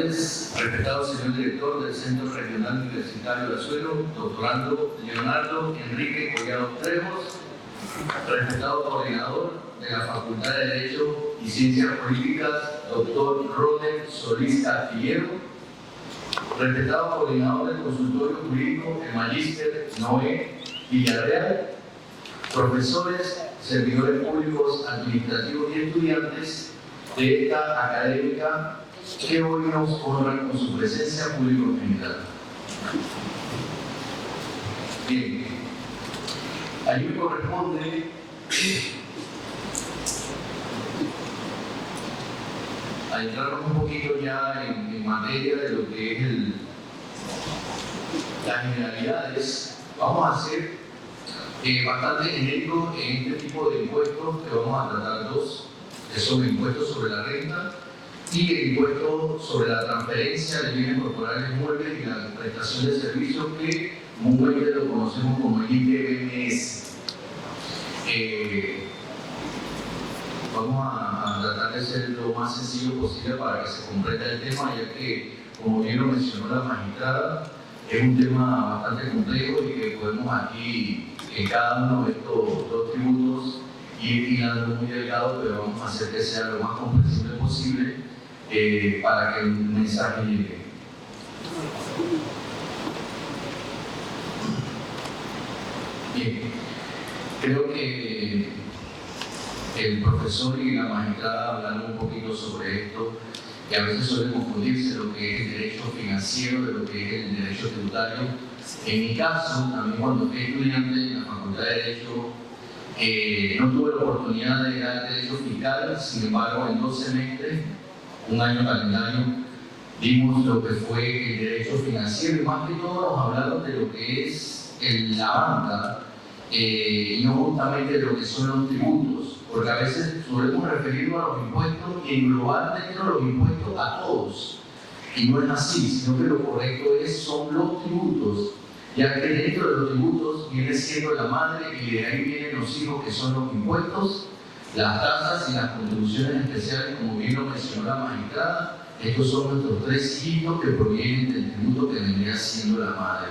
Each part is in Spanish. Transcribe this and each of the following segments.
tardes, respetado señor director del Centro Regional Universitario de Azuero, doctorando Leonardo Enrique Collado Trejos, respetado coordinador de la Facultad de Derecho y Ciencias Políticas, doctor Roder Solís Castillero, respetado coordinador del consultorio jurídico, el magíster Noé Villarreal, profesores, servidores públicos, administrativos y estudiantes de esta académica que hoy nos honran con su presencia público-general. Bien, a mí me corresponde a entrarnos un poquito ya en materia de lo que es las generalidades. Vamos a ser bastante genéricos en este tipo de impuestos, que vamos a tratar dos, que son el impuesto sobre la renta y el impuesto sobre la transferencia de bienes corporales muebles y la prestación de servicios, que comúnmente lo conocemos como el ITBMS. Vamos a tratar de ser lo más sencillo posible para que se comprenda el tema, ya que, como bien lo mencionó la magistrada, es un tema bastante complejo y que podemos aquí, en cada uno de estos dos tributos, ir tirando muy delgado, pero vamos a hacer que sea lo más comprensible posible para que el mensaje llegue. Bien, creo que el profesor y la magistrada hablaron un poquito sobre esto, que a veces suele confundirse lo que es el derecho financiero de lo que es el derecho tributario. En mi caso, también cuando fui estudiante en la Facultad de Derecho, no tuve la oportunidad de dar derecho fiscal, sin embargo, en 2 semestres, un año calendario, vimos lo que fue el derecho financiero, y más que todo nos hablaron de lo que es la banca, y no justamente de lo que son los tributos, porque a veces solemos referirnos a los impuestos y englobar dentro de los impuestos a todos, y no es así, sino que lo correcto son los tributos, ya que dentro de los tributos viene siendo la madre y de ahí vienen los hijos, que son los impuestos, las tasas y las contribuciones especiales, como bien lo mencionó la magistrada. Estos son nuestros 3 hijitos que provienen del tributo que vendría siendo la madre.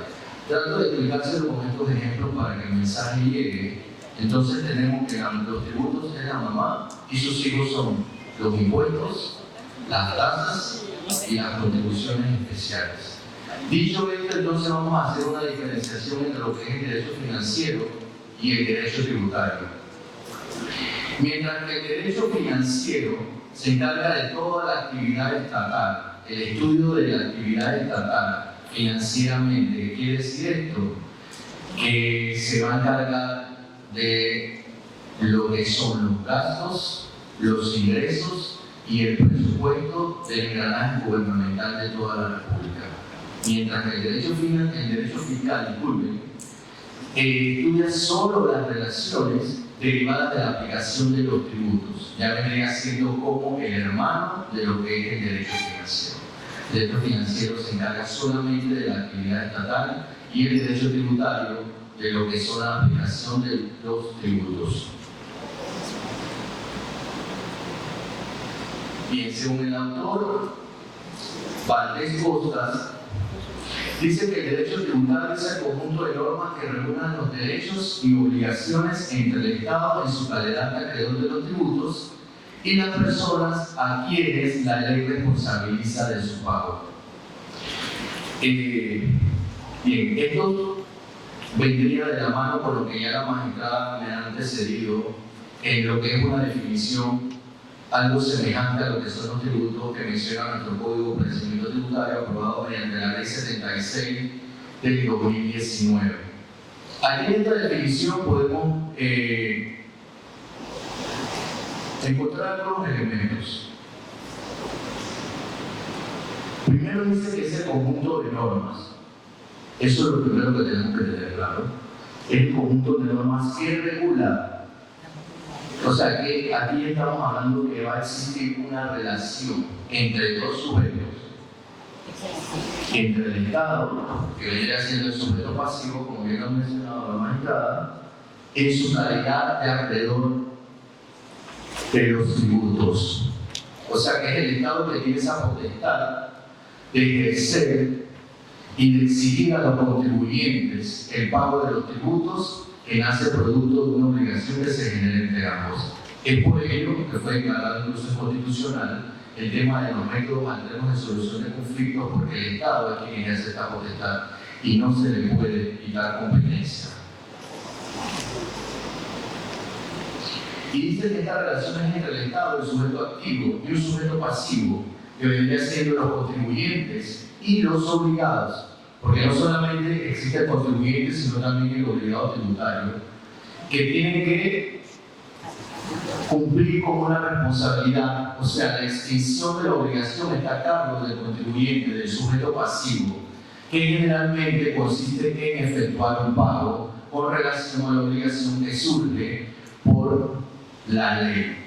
Trato de explicárselo con estos ejemplos para que el mensaje llegue. Entonces tenemos que los tributos es la mamá y sus hijos son los impuestos, las tasas y las contribuciones especiales. Dicho esto, entonces vamos a hacer una diferenciación entre lo que es el derecho financiero y el derecho tributario. Mientras que el derecho financiero se encarga de toda la actividad estatal, el estudio de la actividad estatal financieramente. ¿Qué quiere decir esto? Que se va a encargar de lo que son los gastos, los ingresos y el presupuesto del engranaje gubernamental de toda la República. Mientras que el derecho fiscal, estudia solo las relaciones derivadas de la aplicación de los tributos. Ya vendría siendo como el hermano de lo que es el derecho financiero. El derecho financiero se encarga solamente de la actividad estatal y el derecho tributario de lo que son la aplicación de los tributos. Bien, según el autor Valdés Costas, dice que el derecho tributario es el conjunto de normas que regulan los derechos y obligaciones entre el Estado en su calidad de acreedor de los tributos y las personas a quienes la ley responsabiliza de su pago. Bien, esto vendría de la mano con lo que ya la magistrada me ha antecedido en lo que es una definición algo semejante a lo que son los tributos que menciona nuestro Código de Procedimiento Tributario, aprobado mediante la Ley 76 del 2019. Aquí en esta definición podemos encontrar algunos elementos. Primero dice que es el conjunto de normas. Eso es lo primero que tenemos que tener claro. El conjunto de normas que regula. O sea que aquí estamos hablando que va a existir una relación entre dos sujetos. Entre el Estado, que vendría siendo el sujeto pasivo, como bien lo ha mencionado la magistrada, en su calidad de acreedor de los tributos. O sea que es el Estado que tiene esa potestad de ejercer y de exigir a los contribuyentes el pago de los tributos que nace producto de una obligación que se genera entre ambos. Es por ello que fue declarado incluso constitucional el tema de los métodos alternos de solución de conflictos, porque el Estado es quien ejerce esta potestad y no se le puede quitar competencia. Y dice que esta relación es entre el Estado, el sujeto activo, y un sujeto pasivo, que vendría siendo los contribuyentes y los obligados, porque no solamente existe el contribuyente, sino también el obligado tributario, que tienen que cumplir con una responsabilidad, o sea, la extinción de la obligación está a cargo del contribuyente, del sujeto pasivo, que generalmente consiste en efectuar un pago con relación a la obligación que surge por la ley.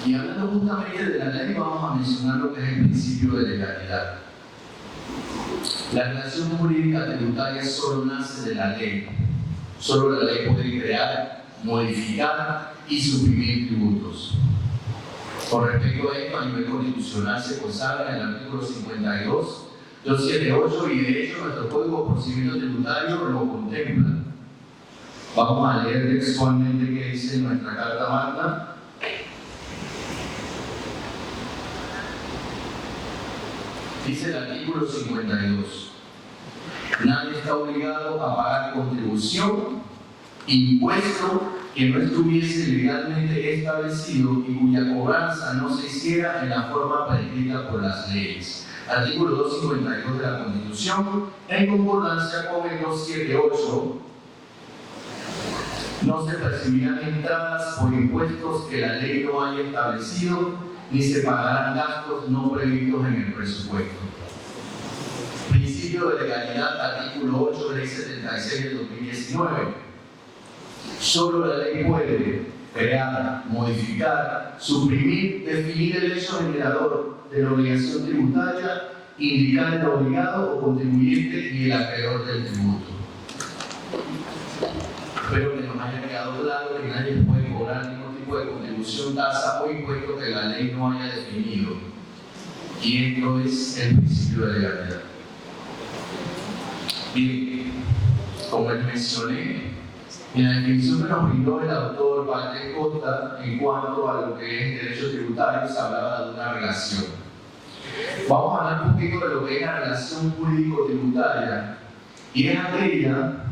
Y hablando justamente de la ley, vamos a mencionar lo que es el principio de legalidad. La relación jurídica tributaria solo nace de la ley. Solo la ley puede crear, modificar y suprimir tributos. Con respecto a esto, a nivel constitucional se consagra en el artículo 52, 278, y de hecho nuestro Código de Procedimiento Tributario lo contempla. Vamos a leer textualmente qué dice nuestra Carta Magna. Dice el artículo 52. Nadie está obligado a pagar contribución, impuesto que no estuviese legalmente establecido y cuya cobranza no se hiciera en la forma prescrita por las leyes. Artículo 252 de la Constitución, en concordancia con el 278, no se percibirán entradas por impuestos que la ley no haya establecido, ni se pagarán gastos no previstos en el presupuesto. Principio de legalidad, artículo 8 de ley 76 del 2019. Solo la ley puede crear, modificar, suprimir, definir el hecho generador de la obligación tributaria, indicar el obligado o contribuyente y el acreedor del tributo. Espero que nos haya quedado claro que nadie puede cobrar ningún tipo de contribución, tasa o impuesto que la ley no haya definido. Y esto es el principio de legalidad. Bien, como les mencioné, en la definición que nos brindó el autor Valdés Costa en cuanto a lo que es derecho tributario, se hablaba de una relación. Vamos a hablar un poquito de lo que es la relación jurídico-tributaria, y es aquella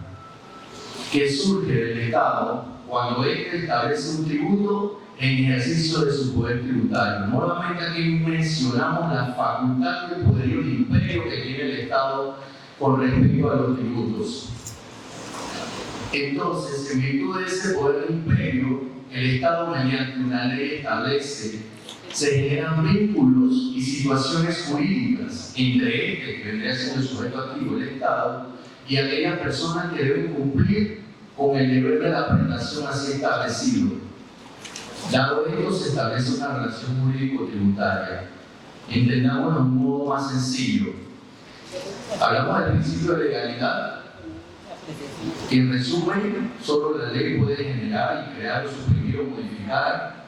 que surge del Estado cuando éste establece un tributo en ejercicio de su poder tributario. Nuevamente aquí mencionamos la facultad del poderío de imperio que tiene el Estado con respecto a los tributos. Entonces, en virtud de ese poder de imperio, el Estado mediante una ley establece, se generan vínculos y situaciones jurídicas entre este, que vendría siendo el sujeto activo, el Estado, y aquellas personas que deben cumplir con el deber de la prestación así establecido. Dado esto, se establece una relación jurídico-tributaria. Entendámoslo de un modo más sencillo. Hablamos del principio de legalidad, que en resumen, solo la ley puede generar y crear o suprimir o modificar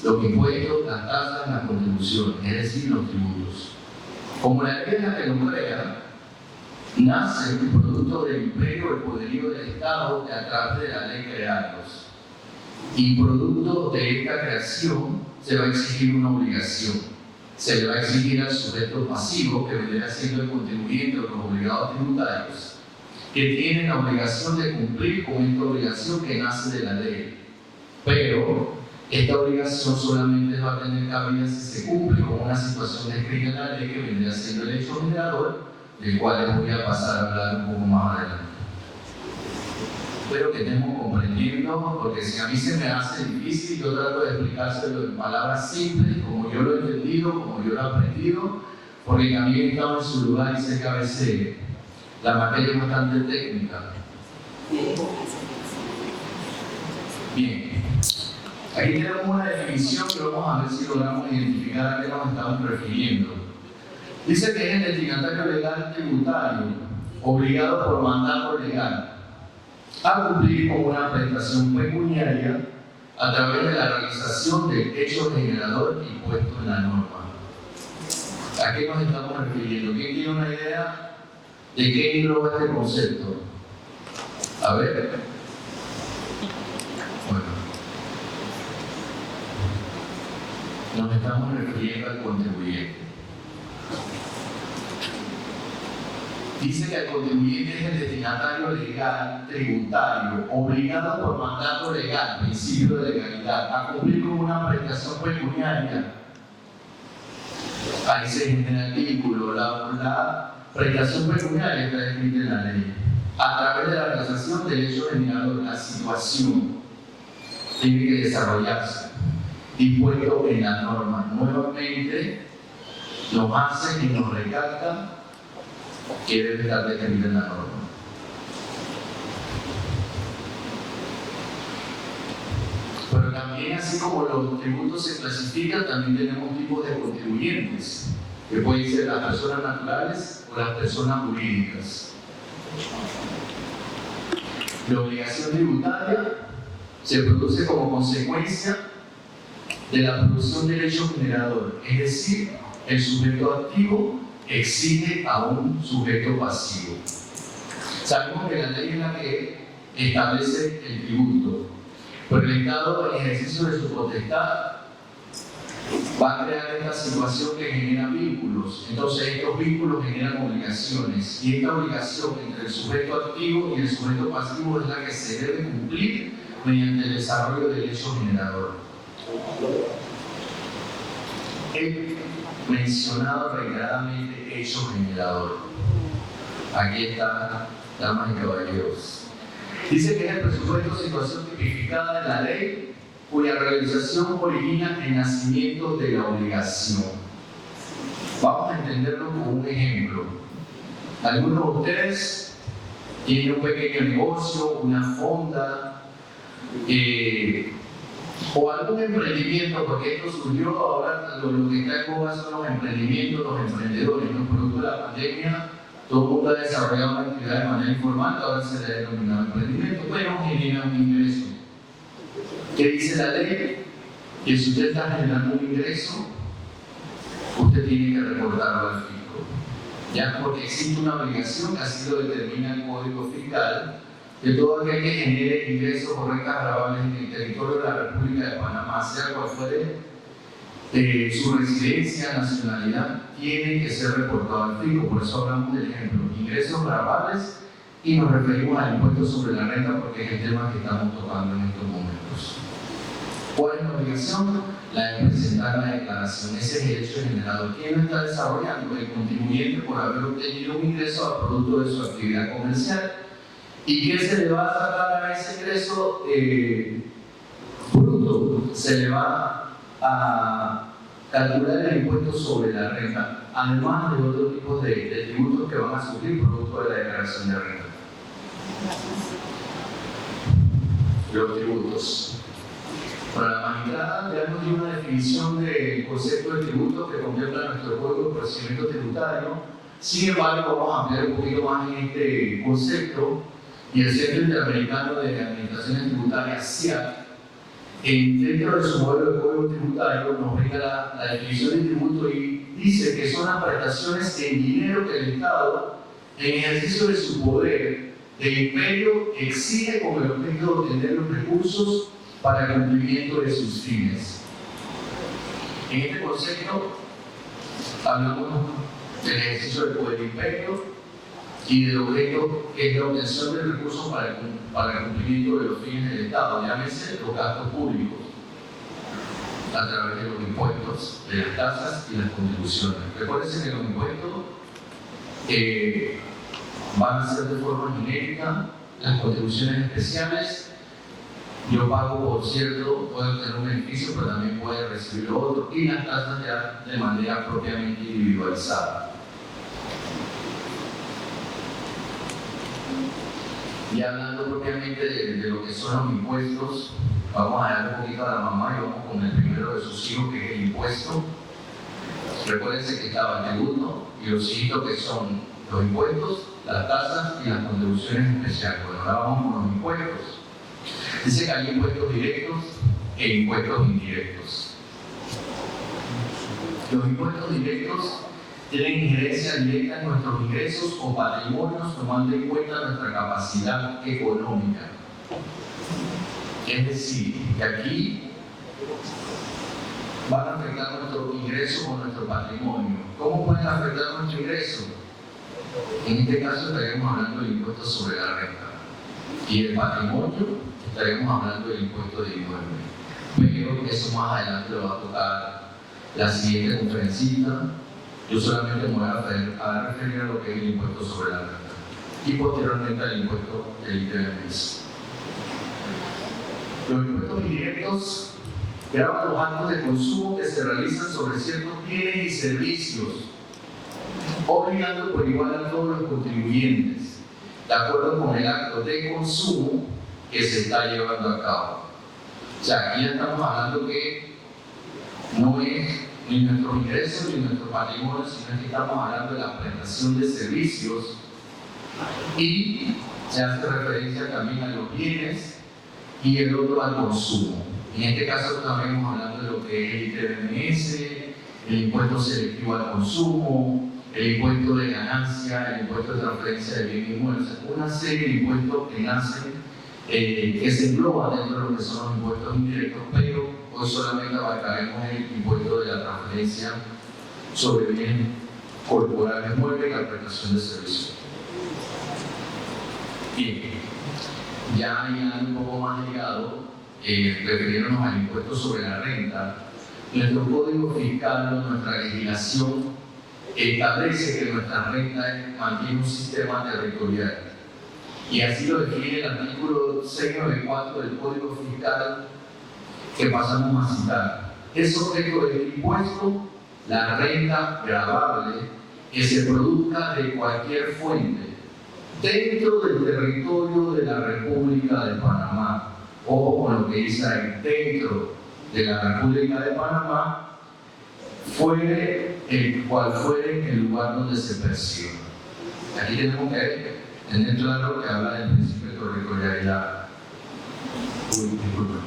los impuestos, las tasas, las contribuciones, es decir, los tributos. Como la ley es la que lo crea, nace el producto del imperio, el poderío del Estado, que a través de la ley crearlos. Y producto de esta creación se va a exigir una obligación. Se le va a exigir al sujeto pasivo, que vendría siendo el contribuyente o los obligados tributarios, que tienen la obligación de cumplir con esta obligación que nace de la ley. Pero esta obligación solamente va a tener cabida si se cumple con una situación descrita en la ley, que vendría siendo el hecho generador, del cual les voy a pasar a hablar un poco más adelante. Espero que estemos comprendiendo, porque si a mí se me hace difícil, yo trato de explicárselo en palabras simples, como yo lo he entendido, como yo lo he aprendido, porque también he estado en su lugar y sé que a veces la materia es bastante técnica. Bien, aquí tenemos una definición que vamos a ver si logramos identificar a qué nos estamos refiriendo. Dice que es el destinatario legal tributario, obligado por mandato legal a cumplir con una prestación pecuniaria a través de la realización del hecho generador impuesto en la norma. ¿A qué nos estamos refiriendo? ¿Quién tiene una idea de qué engloba este concepto? A ver. Bueno. Nos estamos refiriendo al contribuyente. Dice que el contribuyente es el destinatario legal, tributario, obligado por mandato legal, principio de legalidad, a cumplir con una prestación pecuniaria. Ahí se genera el vínculo, la prestación pecuniaria está descrita en la ley. A través de la realización del hecho generador, la situación tiene que desarrollarse, dispuesto en la norma. Nuevamente nos hace y nos recalca que debe estar descrita en la norma. Pero también, así como los tributos se clasifican, también tenemos tipos de contribuyentes, que pueden ser las personas naturales o las personas jurídicas. La obligación tributaria se produce como consecuencia de la producción del hecho generador, es decir, el sujeto activo exige a un sujeto pasivo. Sabemos que la ley es la que establece el tributo, pero el Estado, en ejercicio de su potestad, va a crear esta situación que genera vínculos. Entonces, estos vínculos generan obligaciones, y esta obligación entre el sujeto activo y el sujeto pasivo es la que se debe cumplir mediante el desarrollo del hecho generador. He mencionado reiteradamente hecho generador. Aquí está, damas y caballeros. Dice que es el presupuesto o situación tipificada en la ley cuya realización origina el nacimiento de la obligación. Vamos a entenderlo como un ejemplo. Algunos de ustedes tienen un pequeño negocio, una fonda, o algún emprendimiento, porque esto surgió ahora, lo que está en boga son los emprendimientos, los emprendedores, ¿no? Producto de la pandemia, todo el mundo ha desarrollado una actividad de manera informal, ahora se le ha denominado emprendimiento, pero genera un ingreso. ¿Qué dice la ley? Que si usted está generando un ingreso, usted tiene que reportarlo al fisco. Ya, porque existe una obligación, que así lo determina el Código Fiscal, de todo aquel que genere ingresos o rentas gravables en el territorio de la República de Panamá, sea cual fuere su residencia, nacionalidad, tiene que ser reportado al fisco. Por eso hablamos del ejemplo, ingresos gravables, y nos referimos al impuesto sobre la renta, porque es el tema que estamos tocando en estos momentos. ¿Cuál es la obligación? La de presentar la declaración. Ese es el hecho generado. ¿Quién lo está desarrollando? El contribuyente, por haber obtenido un ingreso al producto de su actividad comercial. ¿Y qué se le va a sacar a ese ingreso bruto? Se le va a calcular el impuesto sobre la renta, además de otros tipos de tributos que van a surgir producto de la declaración de renta. Los tributos. Para la magistrada ya nos dio una definición del concepto de tributo que contempla nuestro Código de Procedimiento Tributario. Sin embargo, vamos a ampliar un poquito más en este concepto. Y el Centro Interamericano de Administraciones Tributarias, CIAT, dentro de su modelo de código tributario, nos brinda la definición de tributo y dice que son las prestaciones en dinero que el Estado, en ejercicio de su poder de imperio, exige con el objeto de obtener los recursos para el cumplimiento de sus fines. En este concepto, hablamos del ejercicio del poder de imperio y del objeto que es la obtención de recursos para el cumplimiento de los fines del Estado, llámese los gastos públicos, a través de los impuestos, de las tasas y las contribuciones. Recuerden que los impuestos van a ser de forma genérica, las contribuciones especiales, yo pago por cierto, puedo tener un beneficio, pero también puedo recibir lo otro, y las tasas ya de manera propiamente individualizada. Y hablando propiamente de lo que son los impuestos, vamos a dar un poquito a la mamá y vamos con el primero de sus hijos, que es el impuesto. Recuérdense que estaba el tributo y los hijitos que son los impuestos, las tasas y las contribuciones especiales. Bueno, ahora vamos con los impuestos. Dice que hay impuestos directos e impuestos indirectos. Los impuestos directos tienen injerencia directa en nuestros ingresos o patrimonios, tomando en cuenta nuestra capacidad económica. Es decir, que aquí van a afectar nuestros ingresos o nuestro patrimonio. ¿Cómo pueden afectar nuestro ingreso? En este caso estaríamos hablando del impuesto sobre la renta. Y el patrimonio estaríamos hablando del impuesto de inmueble. Pero eso más adelante lo va a tocar la siguiente conferencita. Yo solamente me voy a referir a lo que es el impuesto sobre la renta y posteriormente al impuesto del ITBMS. Los impuestos indirectos graban los actos de consumo que se realizan sobre ciertos bienes y servicios, obligando por igual a todos los contribuyentes, de acuerdo con el acto de consumo que se está llevando a cabo. O sea, aquí ya estamos hablando que no es ni nuestros ingresos ni nuestro patrimonio, sino que estamos hablando de la prestación de servicios y se hace referencia también a los bienes y el otro al consumo. En este caso también estamos hablando de lo que es el ITBMS, el impuesto selectivo al consumo, el impuesto de ganancia, el impuesto de transferencia de bienes inmuebles, una serie de impuestos que nacen, que se engloban dentro de lo que son los impuestos indirectos, pero hoy solamente abarcaremos el impuesto de la transferencia sobre bienes corporales muebles y la prestación de servicios. Bien, ya un poco más ligado, refiriéndonos al impuesto sobre la renta, nuestro código fiscal o nuestra legislación establece que nuestra renta mantiene un sistema territorial. Y así lo define el artículo 694 del Código Fiscal que pasamos a citar. Es objeto del impuesto la renta gravable que se produzca de cualquier fuente dentro del territorio de la República de Panamá. Ojo con lo que dice ahí, dentro de la República de Panamá, fuere el cual fuere el lugar donde se perciba. Aquí tenemos que tener claro que habla del principio de territorialidad. Disculpa.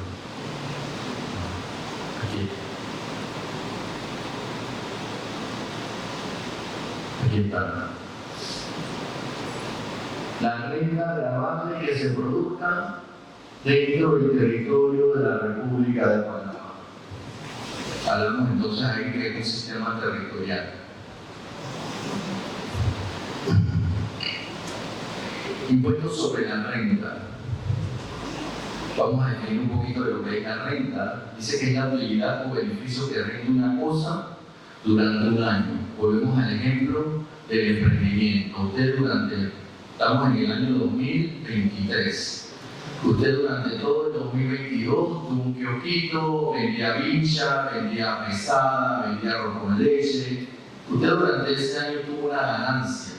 Aquí está. La renta gravable que se produzca dentro del territorio de la República de Panamá. Hablamos entonces ahí que es un sistema territorial. Impuesto sobre la renta. Vamos a definir un poquito de lo que es la renta. Dice que es la utilidad o beneficio que rinde una cosa durante un año. Volvemos al ejemplo del emprendimiento. Estamos en el año 2023. Usted durante todo el 2022 tuvo un kiosquito, vendía vincha, vendía mesada, vendía arroz con leche. Usted durante ese año tuvo una ganancia.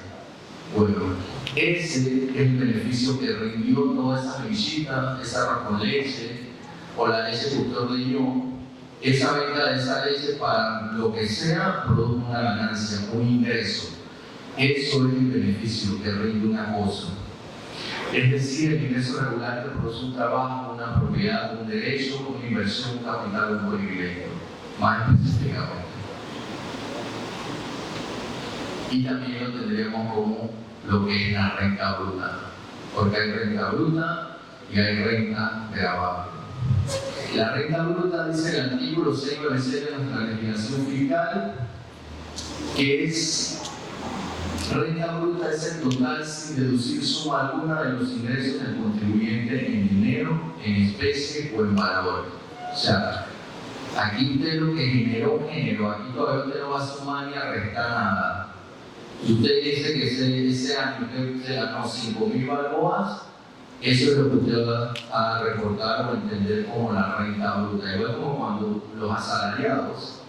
Bueno, ese es el beneficio que rindió toda esa vinchita, esa arroz con leche, o la leche que usted ordeñó. Esa venta de esa leche para lo que sea produce una ganancia, un ingreso. Eso es el beneficio que rinde una cosa. Es decir, el ingreso regular que produce un trabajo, una propiedad, un derecho, una inversión, un capital, un privilegio, más específicamente. Y también lo tendremos como lo que es la renta bruta, porque hay renta bruta y hay renta gravable. La renta bruta, dice el artículo 696 de nuestra legislación fiscal, que es renta bruta es el total sin deducir suma alguna de los ingresos del contribuyente en dinero, en especie o en valor. O sea, aquí usted lo que generó, aquí todavía usted no va a sumar ni a restar nada. Si usted dice que ese año usted ganó 5.000 balboas, eso es lo que usted va a reportar o entender como la renta bruta. Igual como cuando los asalariados,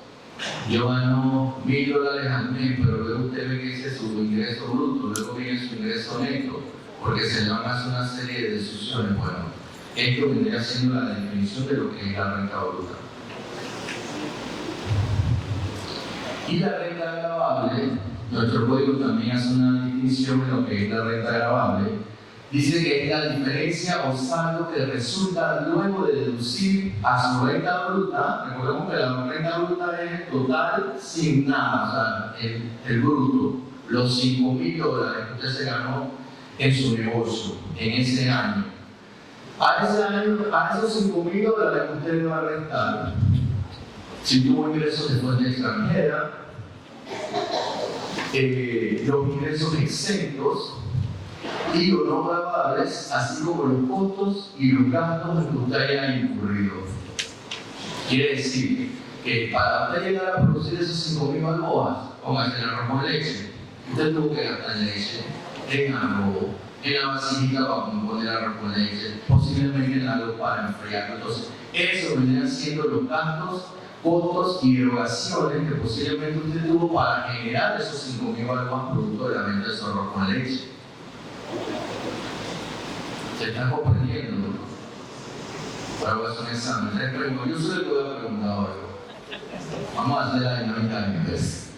yo gano $1.000 al mes, pero luego usted ve que ese es su ingreso bruto, luego viene su ingreso neto, porque se le van a hacer una serie de deducciones. Bueno, esto vendría siendo la definición de lo que es la renta bruta. Y la renta gravable, nuestro código también hace una distinción de lo que es la renta gravable, dice que es la diferencia o saldo que resulta luego de deducir a su renta bruta. Recordemos que la renta bruta es el total sin nada, o sea, el bruto, los $5,000 que usted se ganó en su negocio en ese año. A esos $5,000 que usted le va a restar, si tuvo ingresos de fuente extranjera, los ingresos exentos y los no gravables, así como los costos y los gastos que usted haya incurrido. Quiere decir que para usted llegar a producir esos 5,000 balboas, póngase en arroz con leche, usted tuvo que gastar en leche, en arroz, en la vasijita para componer arroz con leche, posiblemente en algo para enfriarlo. Entonces, eso vendrían siendo los gastos, costos y erogaciones que posiblemente usted tuvo para generar esos 5,000 balboas producto de la venta de su arroz con leche. ¿Se está comprendiendo? Para hacer un examen. Yo soy el que voy a preguntar ahora. Vamos a hacer la dinámica de mi vez.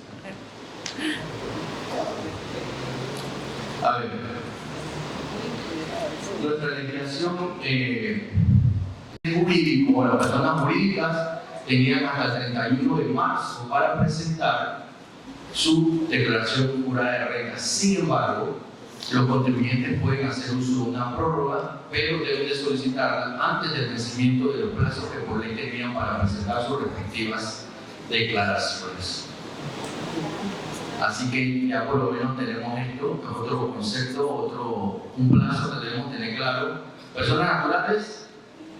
A ver. Nuestra legislación jurídica, o las personas jurídicas, tenían hasta el 31 de marzo para presentar su declaración jurada de renta. Sin embargo, los contribuyentes pueden hacer uso de una prórroga, pero deben de solicitarla antes del vencimiento de los plazos que por ley tenían para presentar sus respectivas declaraciones. Así que ya por lo menos tenemos esto, es otro concepto, un plazo que debemos tener claro. Personas naturales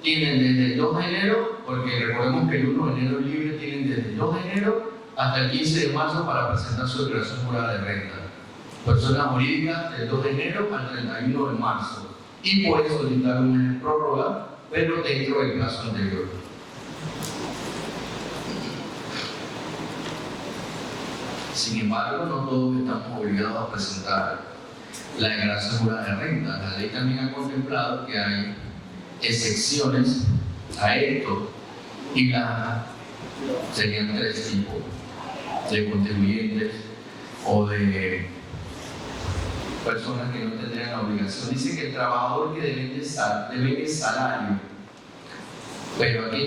tienen desde el 2 de enero, porque recordemos que el 1 de enero libre, tienen desde el 2 de enero hasta el 15 de marzo para presentar su declaración jurada de renta. Personas jurídicas del 2 de enero al 31 de marzo. Y pueden solicitar una prórroga, pero dentro del plazo anterior. Sin embargo, no todos estamos obligados a presentar la declaración jurada de renta. La ley también ha contemplado que hay excepciones a esto y serían 3 tipos de contribuyentes o de personas que no tendrían la obligación. Dice que el trabajador que debe salario, pero aquí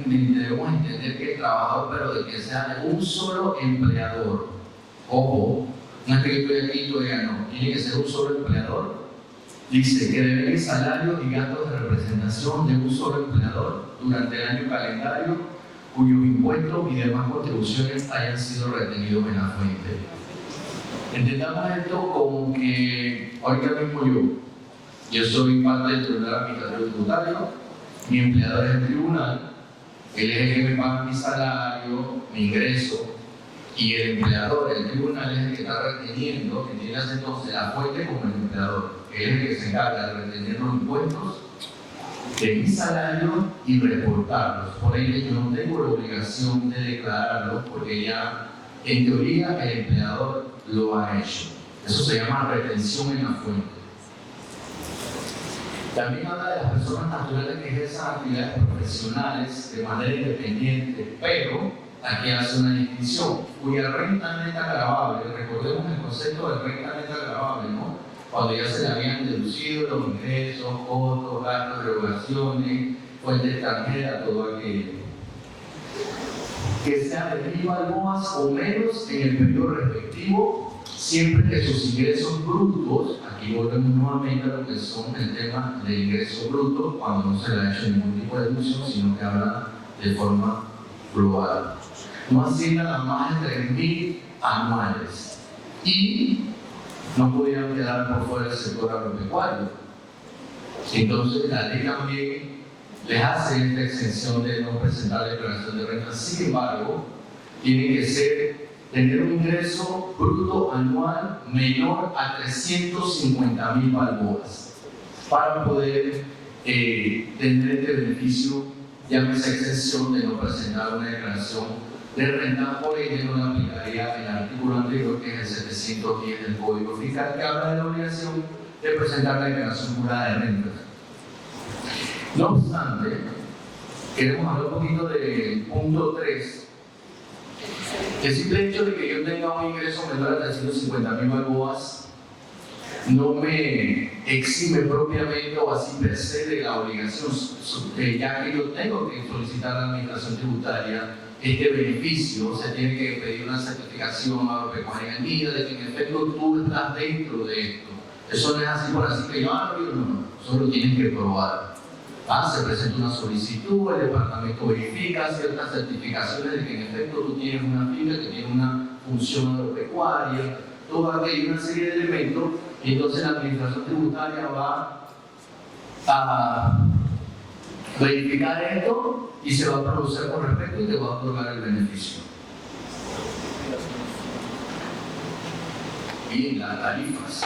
debemos entender que el trabajador, pero de que sea un solo empleador. Ojo, no es que yo estoy aquí y todavía no, tiene que ser un solo empleador. Dice que debe salario y gastos de representación de un solo empleador durante el año calendario cuyos impuestos y demás contribuciones hayan sido retenidos en la fuente. Entendamos esto como que ahorita mismo yo soy parte del Tribunal Administrativo Tributario, mi empleador es el tribunal, él es el que me paga mi salario, mi ingreso, y el empleador, el tribunal, es el que está reteniendo, que tiene entonces la fuente como el empleador. Él es el que se encarga de retener los impuestos de mi salario y reportarlos. Por ello, yo no tengo la obligación de declararlos porque ya, en teoría, el empleador lo ha hecho. Eso se llama retención en la fuente. También habla de las personas naturales que ejerzan actividades profesionales de manera independiente, pero aquí hace una distinción, cuya renta neta gravable, recordemos el concepto de renta neta gravable, ¿no? Cuando ya se le habían deducido los ingresos, costos, gastos, regulaciones, fuente extranjera, todo aquello. Que sea de 1,000 balboas o menos en el periodo respectivo, siempre que sus ingresos brutos, aquí volvemos nuevamente a lo que son el tema de ingresos brutos, cuando no se le ha hecho ningún tipo de deducción, sino que habla de forma global. No asciendan a más de 3,000 anuales y no pudieran quedar por fuera del sector agropecuario. Entonces la ley también les hace esta exención de no presentar declaración de renta. Sin embargo, tiene que tener un ingreso bruto anual menor a 350,000 balboas para poder tener este beneficio, llámese exención de no presentar una declaración de renta. Por ello no aplicaría el artículo anterior, que es el 710 del Código Fiscal, que habla de la obligación de presentar la declaración jurada de renta. No obstante, queremos hablar un poquito del punto 3. El simple hecho de que yo tenga un ingreso menor a 350,000 balboas no me exime propiamente o así per se de la obligación, ya que yo tengo que solicitar a la administración tributaria este beneficio, o sea, tiene que pedir una certificación agropecuaria en vida de que en efecto tú estás dentro de esto. Eso no es así por así que yo no, solo tienes que probar. Se presenta una solicitud, el departamento verifica ciertas certificaciones de que en efecto tú tienes una finca que tiene una función agropecuaria, todo aquello, una serie de elementos, y entonces la administración tributaria va a verificar esto y se va a pronunciar con respecto y te va a otorgar el beneficio. Bien, las tarifas.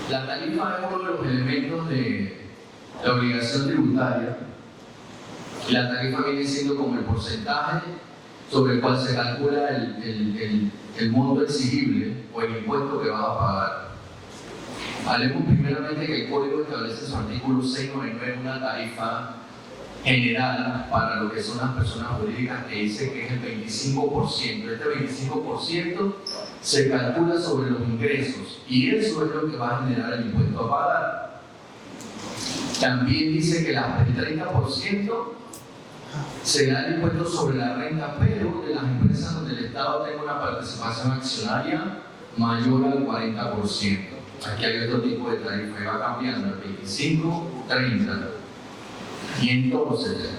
La tarifa es uno de los elementos de la obligación tributaria. La tarifa viene siendo como el porcentaje sobre el cual se calcula el monto exigible o el impuesto que vas a pagar. Hablemos primeramente que el Código establece en su artículo 699 una tarifa general para lo que son las personas jurídicas que dice que es el 25%. Este 25% se calcula sobre los ingresos y eso es lo que va a generar el impuesto a pagar. También dice que el 30% será el impuesto sobre la renta, pero de las empresas donde el Estado tenga una participación accionaria mayor al 40%. Aquí hay otro tipo de tarifa que va cambiando, el 25, 30. Y entonces,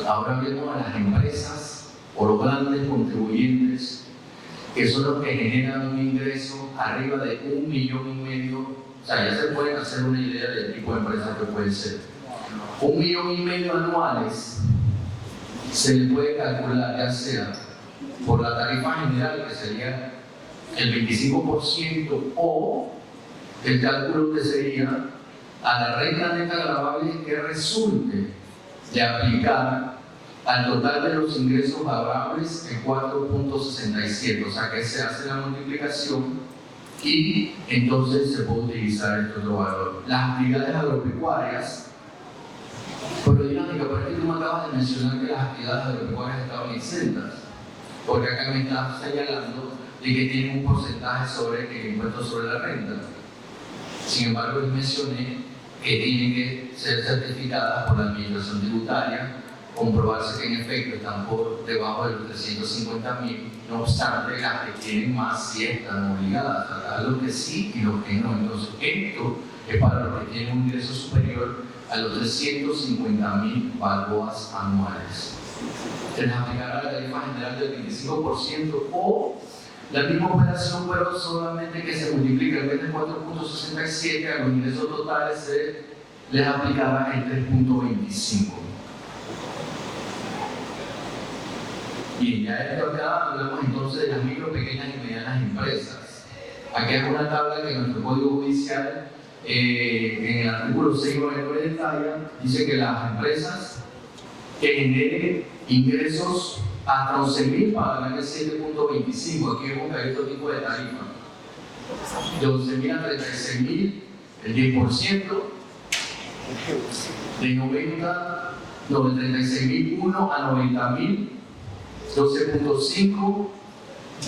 ahora vemos a las empresas o los grandes contribuyentes, que son los que generan un ingreso arriba de 1,5 millones. O sea, ya se pueden hacer una idea del tipo de empresa que puede ser. 1,5 millones anuales se le puede calcular ya sea por la tarifa general, que sería el 25%, o el cálculo que sería a la renta neta gravable que resulte de aplicar al total de los ingresos gravables el 4.67, o sea que se hace la multiplicación y entonces se puede utilizar este otro valor. Las actividades agropecuarias, pero dinámica, por ejemplo, tú me acabas de mencionar que las actividades agropecuarias estaban exentas, porque acá me estás señalando de que tienen un porcentaje sobre el impuesto sobre la renta. Sin embargo, les mencioné que tienen que ser certificadas por la administración tributaria, comprobarse que en efecto están por debajo de los 350.000, no obstante, las que tienen más sí están obligadas a dar los que sí y los que no. Entonces, esto es para los que tienen un ingreso superior a los 350.000 balboas anuales. Se les aplicará la tarifa general del 25% o la misma operación, pero solamente que se multiplica en vez de 4.67 a los ingresos totales se les aplicará el 3.25. Bien, ya esto acá hablamos entonces de las micro, pequeñas y medianas empresas. Aquí hay una tabla que en nuestro Código Judicial, en el artículo 699 detalla, dice que las empresas que generen ingresos hasta 11.000 pagarán el 7.25. Aquí vemos que hay otro tipo de tarifa. De 11.000 a 36.000, el 10%. De 36.001 a 90.000, 12.5,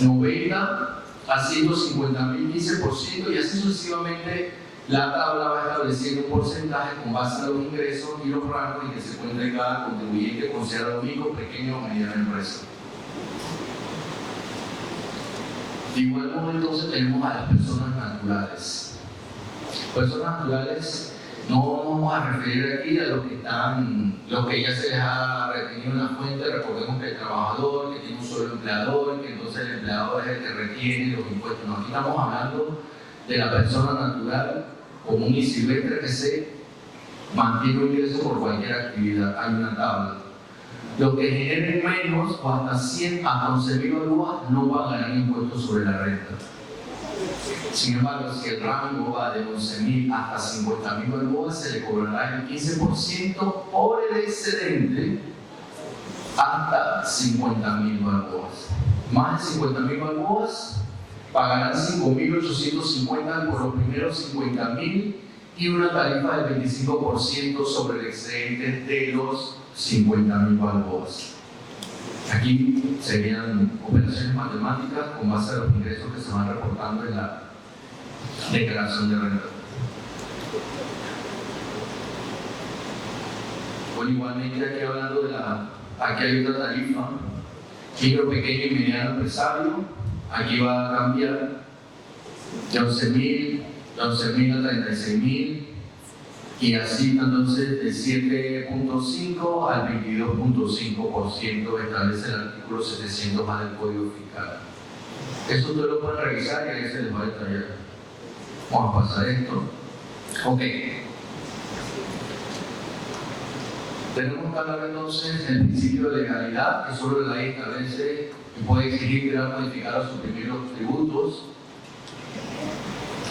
90 a 150.000, 15%, y así sucesivamente. La tabla va estableciendo un porcentaje con base en los ingresos y los rangos en que se encuentra cada contribuyente considerado micro, pequeño o mediana empresa. De igual modo, entonces tenemos a las personas naturales. Personas naturales no nos vamos a referir aquí a los que ya se les ha retenido en la fuente. Recordemos que el trabajador, que tiene un solo empleador, que entonces el empleador es el que retiene los impuestos. No, aquí estamos hablando de la persona natural común y silvestre que se mantiene un ingreso por cualquier actividad. Hay una tabla. Los que generen menos o hasta 11.000 balboas no pagarán impuestos sobre la renta. Sin embargo, si el rango va de 11.000 hasta 50.000 balboas, se le cobrará el 15% por el excedente hasta 50.000 balboas. Más de 50.000 balboas pagarán 5.850 por los primeros 50.000 y una tarifa del 25% sobre el excedente de los 50.000 balboas. Aquí serían operaciones matemáticas con base a los ingresos que se van reportando en la declaración de renta. Bueno, igualmente aquí hablando aquí hay otra tarifa, micro, pequeño y mediano empresario, aquí va a cambiar de 11.000 a 36.000 y así entonces de 7.5 al 22.5% establece el artículo 700 más del Código Fiscal. Eso ustedes lo pueden revisar y ahí se les va a detallar. Vamos a pasar esto. Ok. Tenemos que hablar entonces del principio de legalidad, que solo la ley establece y puede exigir crear, modificar o suprimir los tributos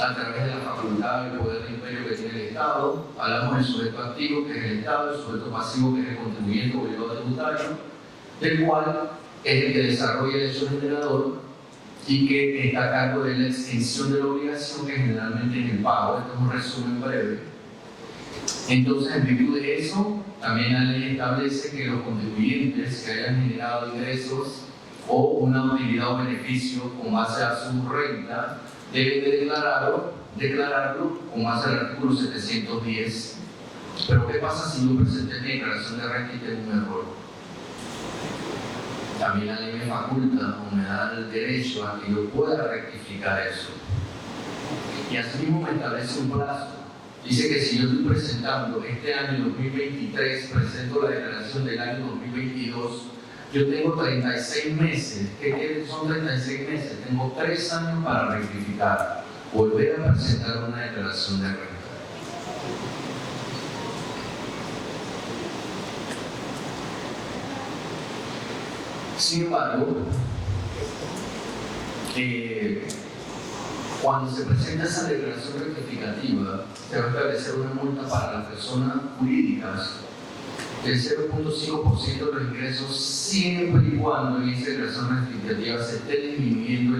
a través de la facultad y el poder de imperio que tiene el Estado. Hablamos del sujeto activo, que es el Estado, el sujeto pasivo, que es el contribuyente obligado tributario, del cual es el que desarrolla el hecho generador y que está a cargo de la extinción de la obligación, que generalmente es el pago. Esto es un resumen breve. Entonces, en virtud de eso, también la ley establece que los contribuyentes que hayan generado ingresos o una utilidad o beneficio con base a su renta deben de declararlo con base al artículo 710. Pero ¿qué pasa si yo presenté mi declaración de renta y tengo un error? También la ley me faculta o me da el derecho a que yo pueda rectificar eso. Y asimismo me establece un plazo. Dice que si yo estoy presentando este año 2023, presento la declaración del año 2022, yo tengo 36 meses. ¿Qué son 36 meses? Tengo 3 años para rectificar, volver a presentar una declaración de renta. Sin embargo, cuando se presenta esa declaración rectificativa, se va a establecer una multa para las personas jurídicas del 0.5% de los ingresos, siempre y cuando en esa declaración rectificativa se esté disminuyendo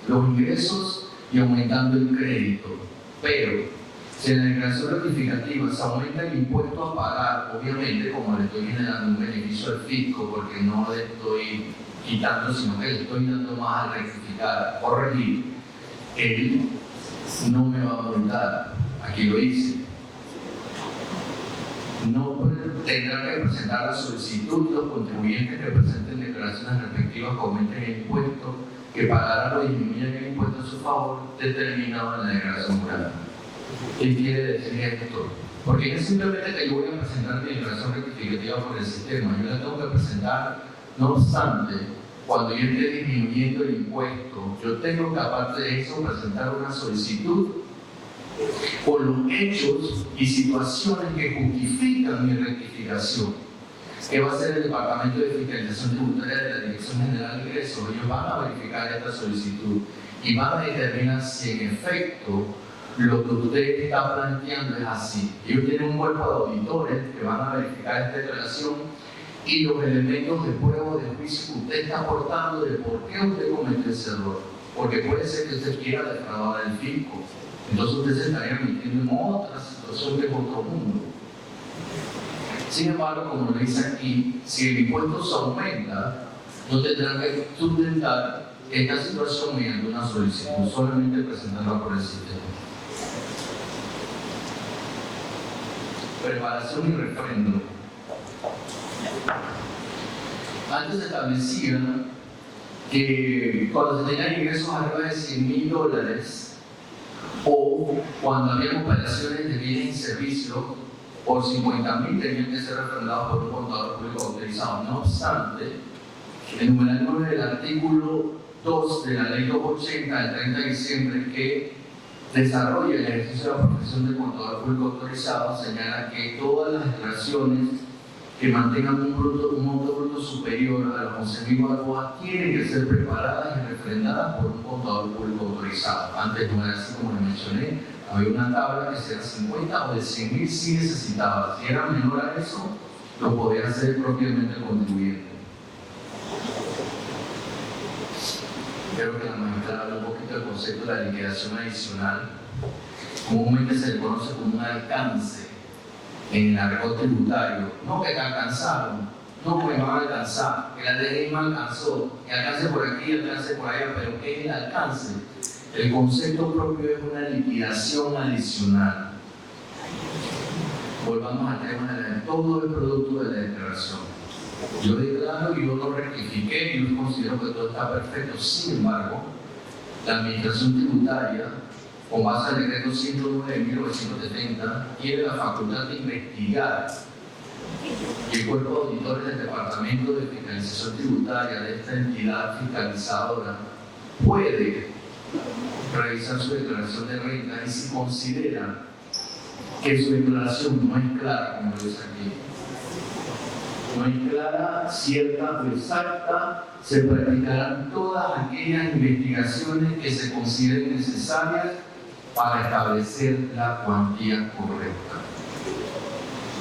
los ingresos y aumentando el crédito. Pero, si en la declaración rectificativa se aumenta el impuesto a pagar, obviamente, como le estoy generando un beneficio al fisco, porque no le estoy quitando, sino que le estoy dando más al rectificar, corregir, él no me va a multar. Aquí lo dice. No tendrá que presentar la solicitud los contribuyentes que presenten declaraciones respectivas que aumenten el impuesto, que pagarán o disminuyan el impuesto a su favor, determinado en la declaración jurada. ¿Qué quiere decir esto? Porque no es simplemente que yo voy a presentar mi declaración rectificativa por el sistema, yo la tengo que presentar, no obstante, cuando yo esté disminuyendo el impuesto, yo tengo que, aparte de eso, presentar una solicitud por los hechos y situaciones que justifican mi rectificación, que va a ser el Departamento de Fiscalización Tributaria de la Dirección General de Ingresos. Ellos van a verificar esta solicitud y van a determinar si en efecto lo que usted está planteando es así. Ellos tienen un cuerpo de auditores que van a verificar esta declaración y los elementos de prueba o de juicio que usted está aportando de por qué usted cometió ese error. Porque puede ser que usted quiera defraudar al fisco. Entonces usted se estaría metiendo en otra situación que es otro mundo. Sin embargo, como lo dice aquí, si el impuesto se aumenta, no tendrá que sustentar esta situación mediante una solicitud, solamente presentarla por el sistema. Preparación y refrendo. Antes se establecía que cuando se tenían ingresos arriba de $100,000 o cuando había operaciones de bienes y servicios por 50.000 tenían que ser refrendados por un contador público autorizado. No obstante, el numeral 9 del artículo 2 de la ley 280 del 30 de diciembre que desarrolla el ejercicio de la profesión de contador público autorizado señala que todas las declaraciones que mantengan un monto bruto superior a los 11.000 balboas tienen que ser preparadas y refrendadas por un contador público autorizado. Antes no era así, como les mencioné, había una tabla que si era 50 o de 100.000 sí necesitaba. Si era menor a eso, lo podía hacer propiamente el contribuyente. Creo que la magistrada habla un poquito del concepto de la liquidación adicional. Comúnmente se le conoce como un alcance en el argot tributario. No que te alcanzaron, no me van a alcanzar, que la DGI me alcanzó, que alcance por aquí, alcance por allá, pero ¿qué es el alcance? El concepto propio es una liquidación adicional. Volvamos al tema de todo el producto de la declaración. Yo declaro y yo lo rectifiqué y yo considero que todo está perfecto. Sin embargo, la Administración Tributaria, con base al decreto 109 de 1970, tiene la facultad de investigar. Y el cuerpo de auditores del Departamento de Fiscalización Tributaria de esta entidad fiscalizadora puede revisar su declaración de renta y si considera que su declaración no es clara, como lo dice aquí, no es clara, cierta o exacta, se practicarán todas aquellas investigaciones que se consideren necesarias para establecer la cuantía correcta.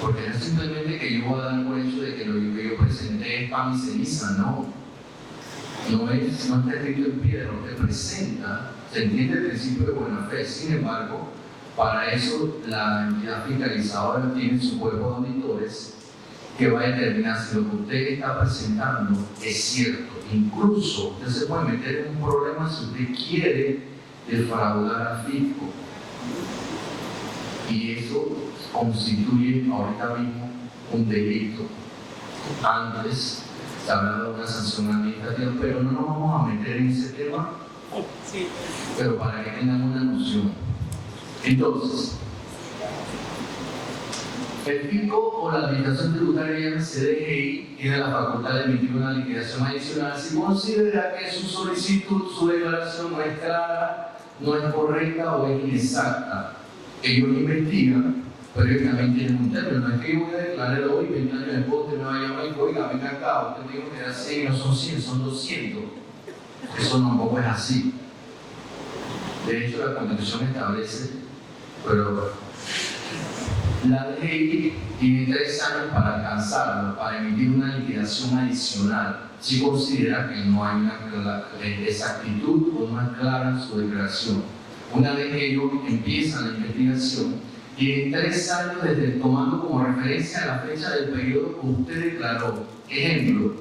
Porque no es simplemente que yo voy a dar por hecho de que lo que yo presenté es pan y ceniza, no. No está escrito en piedra, lo que presenta, se entiende el principio de buena fe. Sin embargo, para eso la entidad fiscalizadora tiene su cuerpo de auditores que va a determinar si lo que usted está presentando es cierto. Incluso usted se puede meter en un problema si usted quiere defraudar al fisco. Y eso constituye ahorita mismo un delito. Antes se hablaba de una sanción administrativa, pero no nos vamos a meter en ese tema, sí, pero para que tengan una noción. Entonces, el fisco o la Administración Tributaria CDGI tiene la facultad de emitir una liquidación adicional si considera que su solicitud, su declaración no es clara, no es correcta o es inexacta. Ellos investigan, pero ellos también tienen un término. No es que yo voy a declarar hoy, 20 años después, usted me va a llamar y oiga, venga acá, usted dijo que era 100 y no son 100, son 200. Eso tampoco es así. De hecho, la Constitución establece, pero la DGI tiene 3 años para alcanzarlo, para emitir una liquidación adicional, si considera que no hay una exactitud o no es clara su declaración. Una vez que ellos empiezan la investigación, tienen 3 años desde tomando como referencia la fecha del periodo que usted declaró. Ejemplo,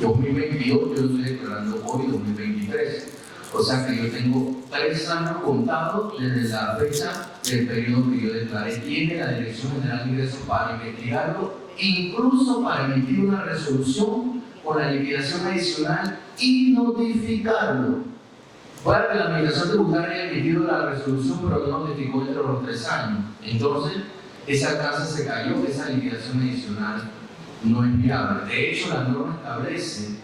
2022, yo estoy declarando hoy 2023. O sea que yo tengo 3 años contados desde la fecha del periodo que yo declaré. Tiene la Dirección General de Ingresos para investigarlo, incluso para emitir una resolución con la liquidación adicional y notificarlo. Para que la Administración Tributaria haya emitido la resolución, pero no notificó entre los 3 años. Entonces, esa alcance se cayó, esa liquidación adicional no es viable. De hecho, la norma establece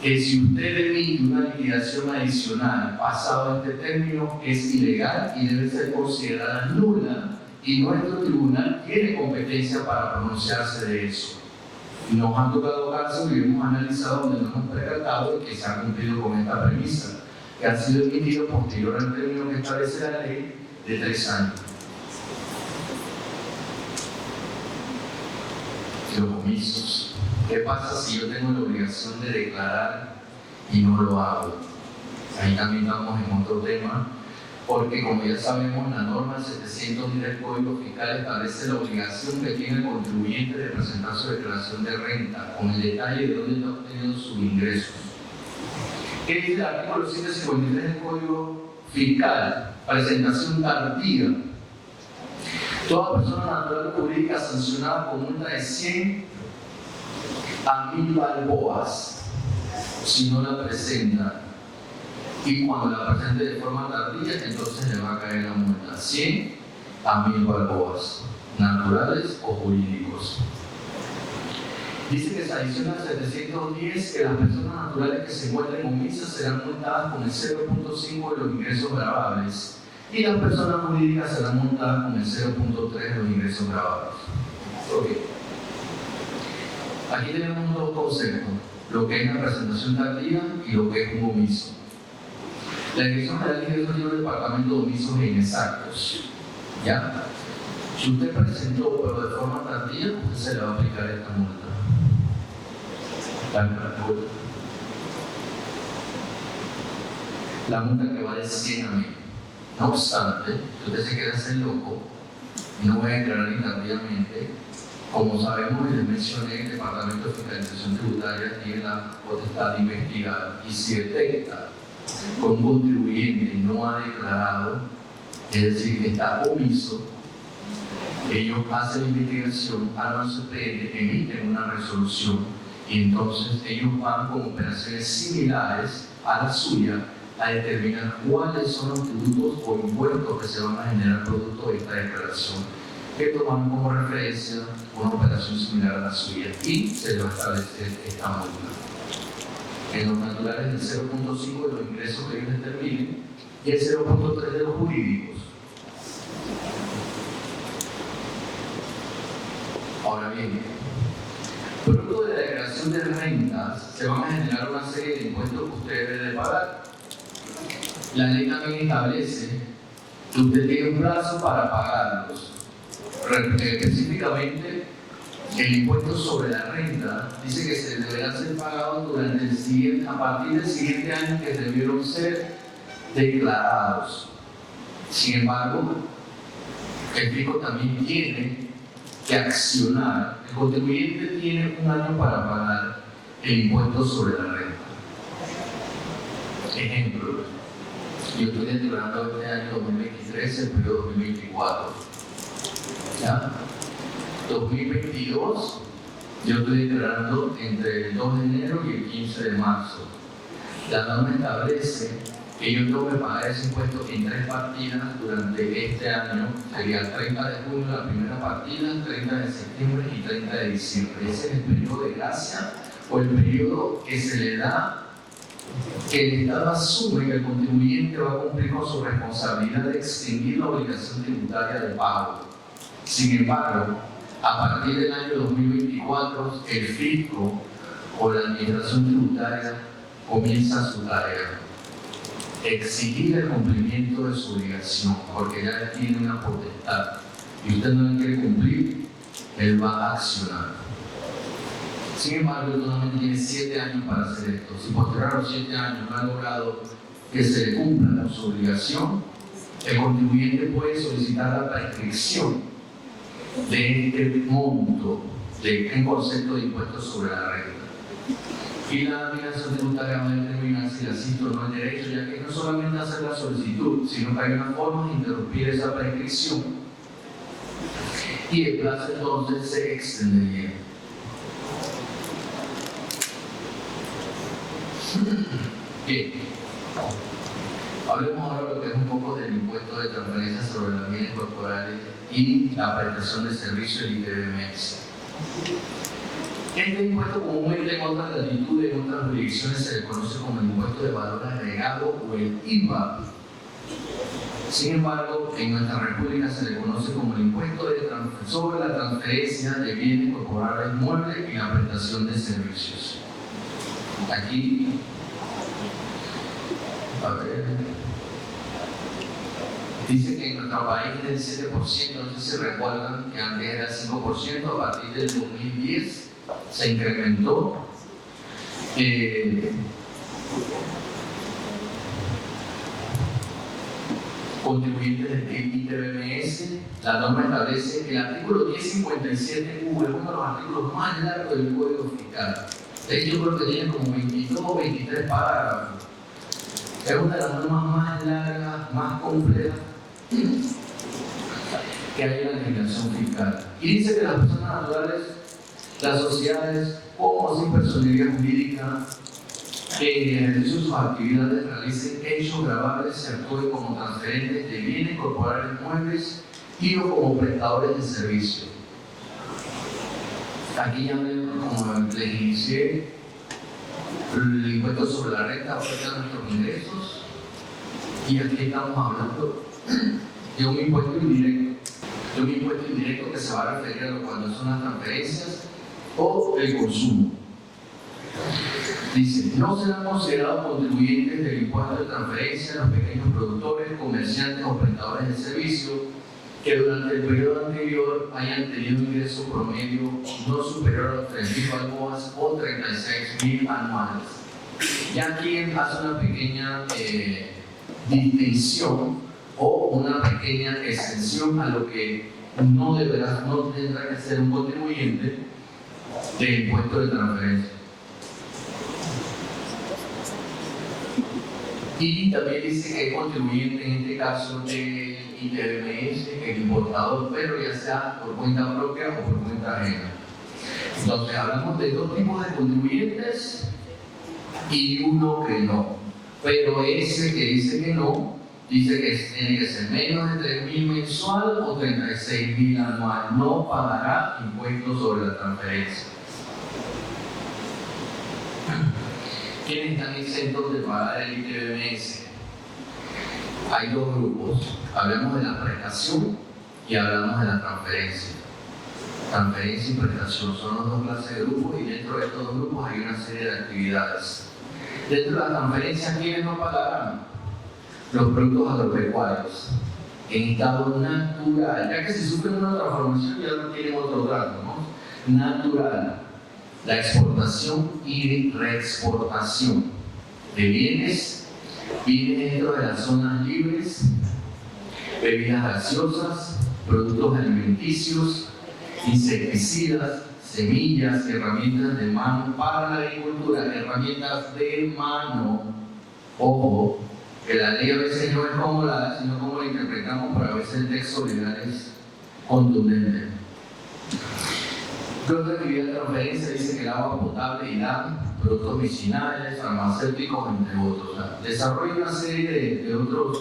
que si usted emite una liquidación adicional pasado este término, es ilegal y debe ser considerada nula, y nuestro tribunal tiene competencia para pronunciarse de eso. Nos han tocado casos y hemos analizado donde nos hemos percatado de que se ha cumplido con esta premisa, que ha sido emitido posterior al término que establece la ley de 3 años. Los omisos. ¿Qué pasa si yo tengo la obligación de declarar y no lo hago? Ahí también estamos en otro tema, porque como ya sabemos, la norma 710 del Código Fiscal establece la obligación que tiene el contribuyente de presentar su declaración de renta, con el detalle de dónde está obteniendo sus ingresos. ¿Qué dice el artículo 153 del Código Fiscal? Presentación tardía. Toda persona natural o jurídica sancionada con multa de 100 a 1000 balboas si no la presenta. Y cuando la presente de forma tardía, entonces le va a caer la multa. 100 a 1000 balboas, naturales o jurídicos. Dice que se adiciona al 710 que las personas naturales que se encuentren omisas serán multadas con el 0.5 de los ingresos gravables y las personas jurídicas serán multadas con el 0.3 de los ingresos gravables. Okay. Aquí tenemos 2 conceptos, lo que es la presentación tardía y lo que es un omiso. La Dirección General de Ingresos tiene un departamento de omisos e inexactos. ¿Ya? Si usted presentó pero de forma tardía, usted se le va a aplicar esta multa. La multa que va de 100 a 1000. No obstante, si usted se quiere hacer loco y no voy a declarar tardíamente, Como sabemos y les mencioné, el Departamento de Fiscalización Tributaria tiene la potestad de investigar, y si detecta que un contribuyente no ha declarado, es decir, que está omiso, ellos hacen la investigación, arman su PN, emiten una resolución y entonces ellos van con operaciones similares a la suya a determinar cuáles son los tributos o impuestos que se van a generar producto de esta declaración, que toman como referencia una operación similar a la suya y se le va a establecer esta multa. En los naturales del 0.5 de los ingresos que ellos determinen y el 0.3 de los jurídicos. Ahora bien, producto de la declaración de rentas se van a generar una serie de impuestos que usted debe de pagar. La ley también establece que usted tiene un plazo para pagarlos. Específicamente, el impuesto sobre la renta dice que se deberá ser pagado durante el siguiente, a partir del siguiente año que debieron ser declarados. Sin embargo, el fisco también tiene que accionar. El contribuyente tiene un año para pagar el impuesto sobre la renta. Ejemplo, yo estoy declarando este año 2023, el periodo 2024. ¿Ya? 2022, yo estoy declarando entre el 2 de enero y el 15 de marzo. La norma establece que yo tengo que pagar ese impuesto en 3 partidas durante este año. Sería el 30 de junio la primera partida, 30 de septiembre y 30 de diciembre. Ese es el periodo de gracia o el periodo que se le da, que el Estado asume que el contribuyente va a cumplir con su responsabilidad de extinguir la obligación tributaria de pago. Sin embargo, a partir del año 2024, el fisco o la administración tributaria comienza su tarea: exigir el cumplimiento de su obligación, porque ya tiene una potestad y usted no la quiere cumplir, él va a accionar. Sin embargo, él solamente tiene 7 años para hacer esto. Si posterior a los 7 años no ha logrado que se le cumpla con su obligación, el contribuyente puede solicitar la prescripción de este monto en concepto de impuestos sobre la renta. Y la administración tributaria va a determinar si le asiste o no el derecho, ya que no solamente hacer la solicitud, sino que hay una forma de interrumpir esa prescripción y el plazo entonces se extendería. Bien, hablemos ahora de lo que es un poco del impuesto de transferencia sobre los bienes corporales y la prestación de servicio del ITBMS. Este impuesto comúnmente en otras latitudes y en otras jurisdicciones se le conoce como el impuesto de valor agregado o el IVA. Sin embargo, en nuestra república se le conoce como el impuesto sobre la transferencia de bienes corporales muebles y la prestación de servicios. Aquí, a ver, dice que en nuestro país es del 7%, no sé si se recuerdan que antes era 5%, a partir del 2010 se incrementó. Contribuyentes del ITBMS, la norma establece que el artículo 1057 es uno de los artículos más largos del Código Fiscal. De hecho, creo que tiene como 22 o 23 parágrafos. Es una de las normas más largas, más complejas que hay en la legislación fiscal. Y dice que las personas naturales, las sociedades o sin personalidad jurídica que en el ejercicio de sus actividades realicen hechos gravables se actúen como transferentes de bienes corporales muebles y o como prestadores de servicios. Aquí ya como les inicié, el impuesto sobre la renta afecta a nuestros ingresos y aquí estamos hablando de un impuesto indirecto que se va a referir a cuando son las transferencias o el consumo. Dice, no serán considerados contribuyentes del impuesto de transferencia los pequeños productores, comerciantes o prestadores de servicios que durante el periodo anterior hayan tenido un ingreso promedio no superior a los 3.000 balboas o 36.000 anuales. Y aquí hace una pequeña distinción o una pequeña extensión a lo que no tendrá que ser un contribuyente de impuesto de transferencia. Y también dice que es contribuyente en este caso del ITBMS, el importador, pero ya sea por cuenta propia o por cuenta ajena. Entonces hablamos de dos tipos de contribuyentes y uno que no. Pero ese que dice que no, dice que tiene que ser menos de 3.000 mensual o 36.000 anual. No pagará impuestos sobre la transferencia. ¿Quiénes están exentos de pagar el ITBMS? Hay dos grupos. Hablamos de la prestación y hablamos de la transferencia. Transferencia y prestación son las dos clases de grupos y dentro de estos dos grupos hay una serie de actividades. Dentro de la transferencia, ¿quiénes no pagarán? Los productos agropecuarios en estado natural, ya que si sufren una transformación ya no tienen otro trato, ¿no? Natural. La exportación y reexportación de bienes dentro de las zonas libres, bebidas gaseosas, productos alimenticios, insecticidas, semillas, herramientas de mano para la agricultura, herramientas de mano. Ojo, que la ley a veces no es como sino como la interpretamos, pero a veces el texto legal es contundente. La otra actividad de transferencia dice que el agua potable irá, productos medicinales, farmacéuticos, entre otros. O sea, desarrolla una serie de otras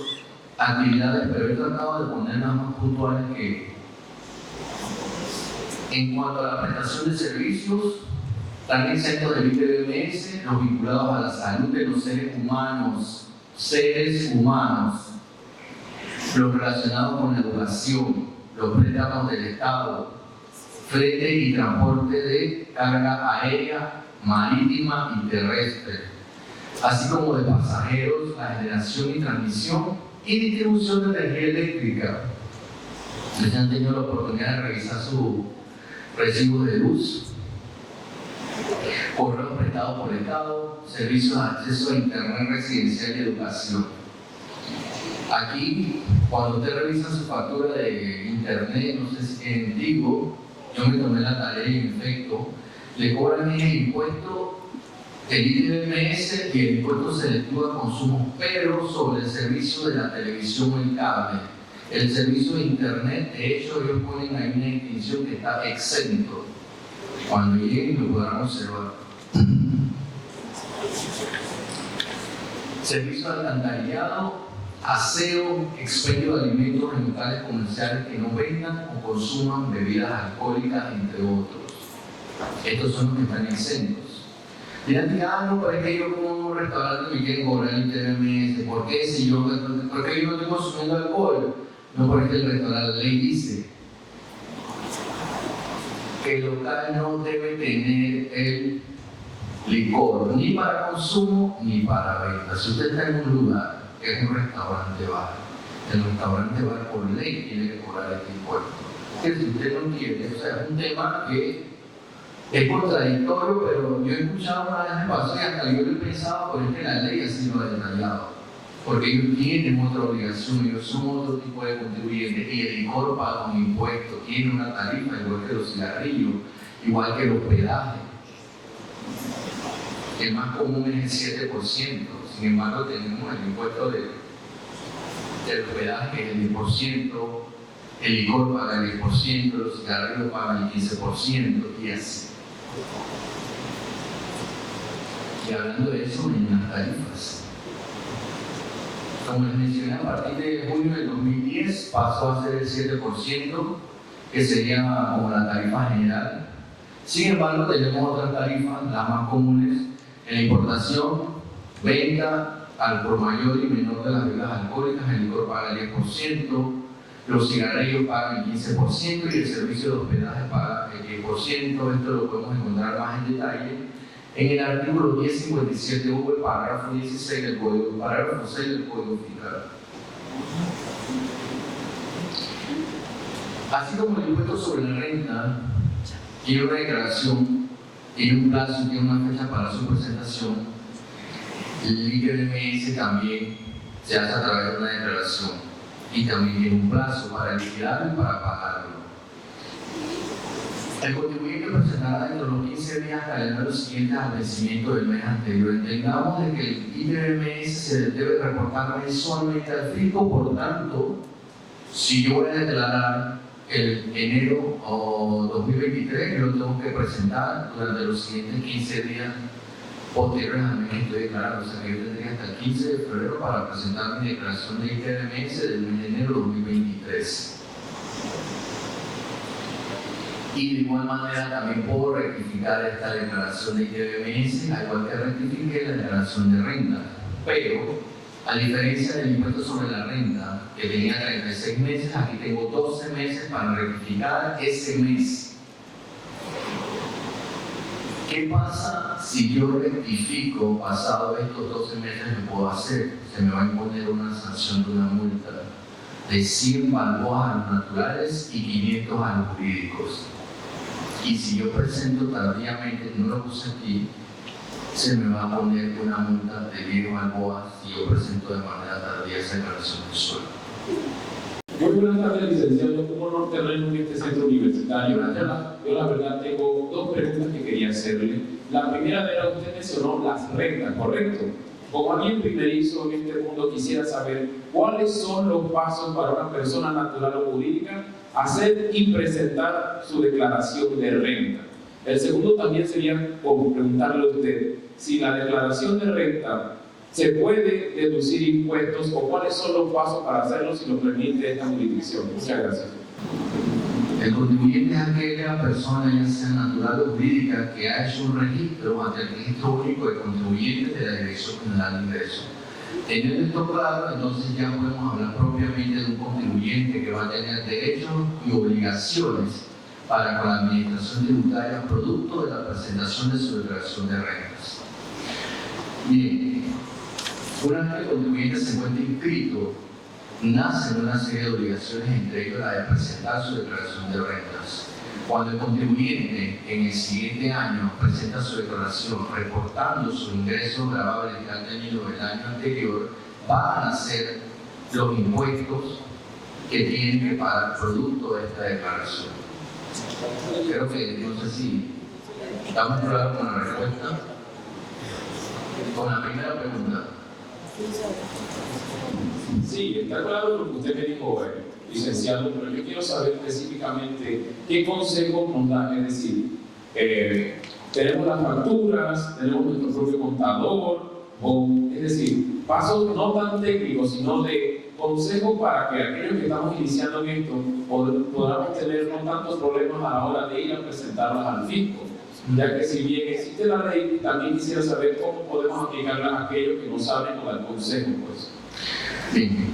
actividades, pero he tratado de poner las más puntuales que en cuanto a la prestación de servicios, están exentos del ITBMS los vinculados a la salud de los seres humanos, los relacionados con la educación, los préstamos del Estado, flete y transporte de carga aérea, marítima y terrestre, así como de pasajeros, la generación y transmisión y distribución de energía eléctrica. Ustedes han tenido la oportunidad de revisar sus recibos de luz, correos prestados por el Estado, servicios de acceso a internet residencial y educación. Aquí, cuando usted revisa su factura de internet, no sé si es antiguo, yo me tomé la tarea y en efecto, le cobran el impuesto, el ITBMS y el impuesto selectivo de consumo, pero sobre el servicio de la televisión o el cable. El servicio de internet, de hecho, ellos ponen ahí una distinción que está exento. Cuando lleguen lo podrán observar. Servicio de alcantarillado, aseo, expendio de alimentos en locales comerciales que no vendan o consuman bebidas alcohólicas, entre otros. Estos son los que están exentos. Dirán, no, pero es que yo como un restaurante me quieren cobrar el ITBMS. ¿Por qué? Porque yo no estoy consumiendo alcohol. No, porque el restaurante, la ley dice que el local no debe tener el licor ni para consumo ni para venta. Si usted está en un lugar que es un restaurante bar, el restaurante bar por ley tiene que cobrar este impuesto. Que si usted no quiere, o sea, es un tema que es contradictorio, pero yo he escuchado una vez me pasó y hasta yo lo he pensado, pero es que la ley así lo ha detallado. Porque ellos tienen otra obligación, ellos son otro tipo de contribuyentes y el licor paga un impuesto, tiene una tarifa igual que los cigarrillos, igual que el hospedaje. El más común es el 7%, sin embargo tenemos el impuesto del hospedaje que es el 10%, el licor paga el 10%, los cigarrillos pagan el 15% y así. Y hablando de eso, en las tarifas. Como les mencioné, a partir de junio del 2010 pasó a ser el 7%, que sería como la tarifa general. Sin embargo, tenemos otras tarifas, las más comunes, en la importación, venta al por mayor y menor de las bebidas alcohólicas, el licor paga el 10%, los cigarrillos pagan el 15% y el servicio de hospedaje paga el 10%. Esto lo podemos encontrar más en detalle en el artículo 1057V, parágrafo 16 del Código, parágrafo 6 del Código Fiscal. Así como el impuesto sobre la renta tiene una declaración, tiene un plazo y tiene una fecha para su presentación, el ITBMS también se hace a través de una declaración y también tiene un plazo para liquidarlo y para pagarlo. El contribuyente presentará dentro de los 15 días calendarios siguientes al vencimiento del mes anterior. Entendamos de que el ITBMS se debe reportar mensualmente al fisco, por tanto, si yo voy a declarar el enero 2023, yo lo tengo que presentar durante los siguientes 15 días posteriores al mes que estoy declarando. O sea que yo tendría hasta el 15 de febrero para presentar mi declaración de ITBMS del mes de enero 2023. Y de igual manera también puedo rectificar esta declaración de ITBMS, al igual que rectifique la declaración de renta. Pero, a diferencia del impuesto sobre la renta, que tenía 36 meses, aquí tengo 12 meses para rectificar ese mes. ¿Qué pasa si yo rectifico pasado estos 12 meses? ¿Qué puedo hacer? Se me va a imponer una sanción de una multa de 100 balboas a los naturales y 500 a los jurídicos. Y si yo presento tardíamente, no lo puse aquí, se me va a poner una multa de 10 balboas si yo presento de manera tardía esa declaración de sueldo. Muy buenas tardes, licenciado. Yo como norterreno en este centro universitario, yo la verdad tengo dos preguntas que quería hacerle. La primera era, usted mencionó las rentas, ¿correcto? Como alguien primerizo en este mundo, quisiera saber cuáles son los pasos para una persona natural o jurídica hacer y presentar su declaración de renta. El segundo también sería como preguntarle a usted si la declaración de renta se puede deducir impuestos o cuáles son los pasos para hacerlo si lo permite esta jurisdicción. Muchas gracias. El contribuyente es aquella persona, ya sea natural o jurídica, que ha hecho un registro ante el Registro Único de Contribuyentes de la Dirección General de Ingresos. Teniendo esto claro, entonces ya podemos hablar propiamente de un contribuyente que va a tener derechos y obligaciones para con la administración tributaria producto de la presentación de su declaración de rentas. Bien, una vez que el contribuyente se encuentra inscrito, nacen una serie de obligaciones, entre ellas la de presentar su declaración de rentas. Cuando el contribuyente en el siguiente año presenta su declaración reportando sus ingresos grabables que han tenido el año anterior, van a ser los impuestos que tienen que pagar producto de esta declaración. Creo que, no sé si estamos claros con la respuesta. Con la primera pregunta. Sí, está claro lo que usted me dijo, licenciado, pero yo quiero saber específicamente qué consejo nos da. Es decir, tenemos las facturas, tenemos nuestro propio contador, es decir, pasos no tan técnicos, sino de consejo para que aquellos que estamos iniciando en esto podamos tener no tantos problemas a la hora de ir a presentarlas al fisco. Ya que si bien existe la ley, también quisiera saber cómo podemos aplicarla a aquellos que no saben o dar consejo, pues. Bien,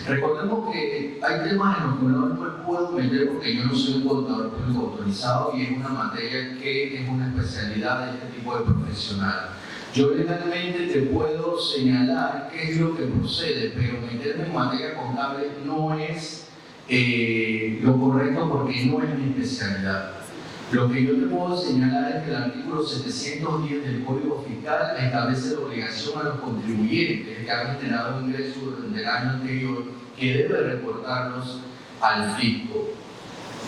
recordemos que hay temas en los que no me puedo meter porque yo no soy un contador público autorizado y es una materia que es una especialidad de este tipo de profesional. Yo legalmente te puedo señalar qué es lo que procede, pero meterme en materia contable no es lo correcto porque no es mi especialidad. Lo que yo te puedo señalar es que el artículo 710 del Código Fiscal establece la obligación a los contribuyentes que han generado ingresos durante el año anterior que deben reportarlos al fisco.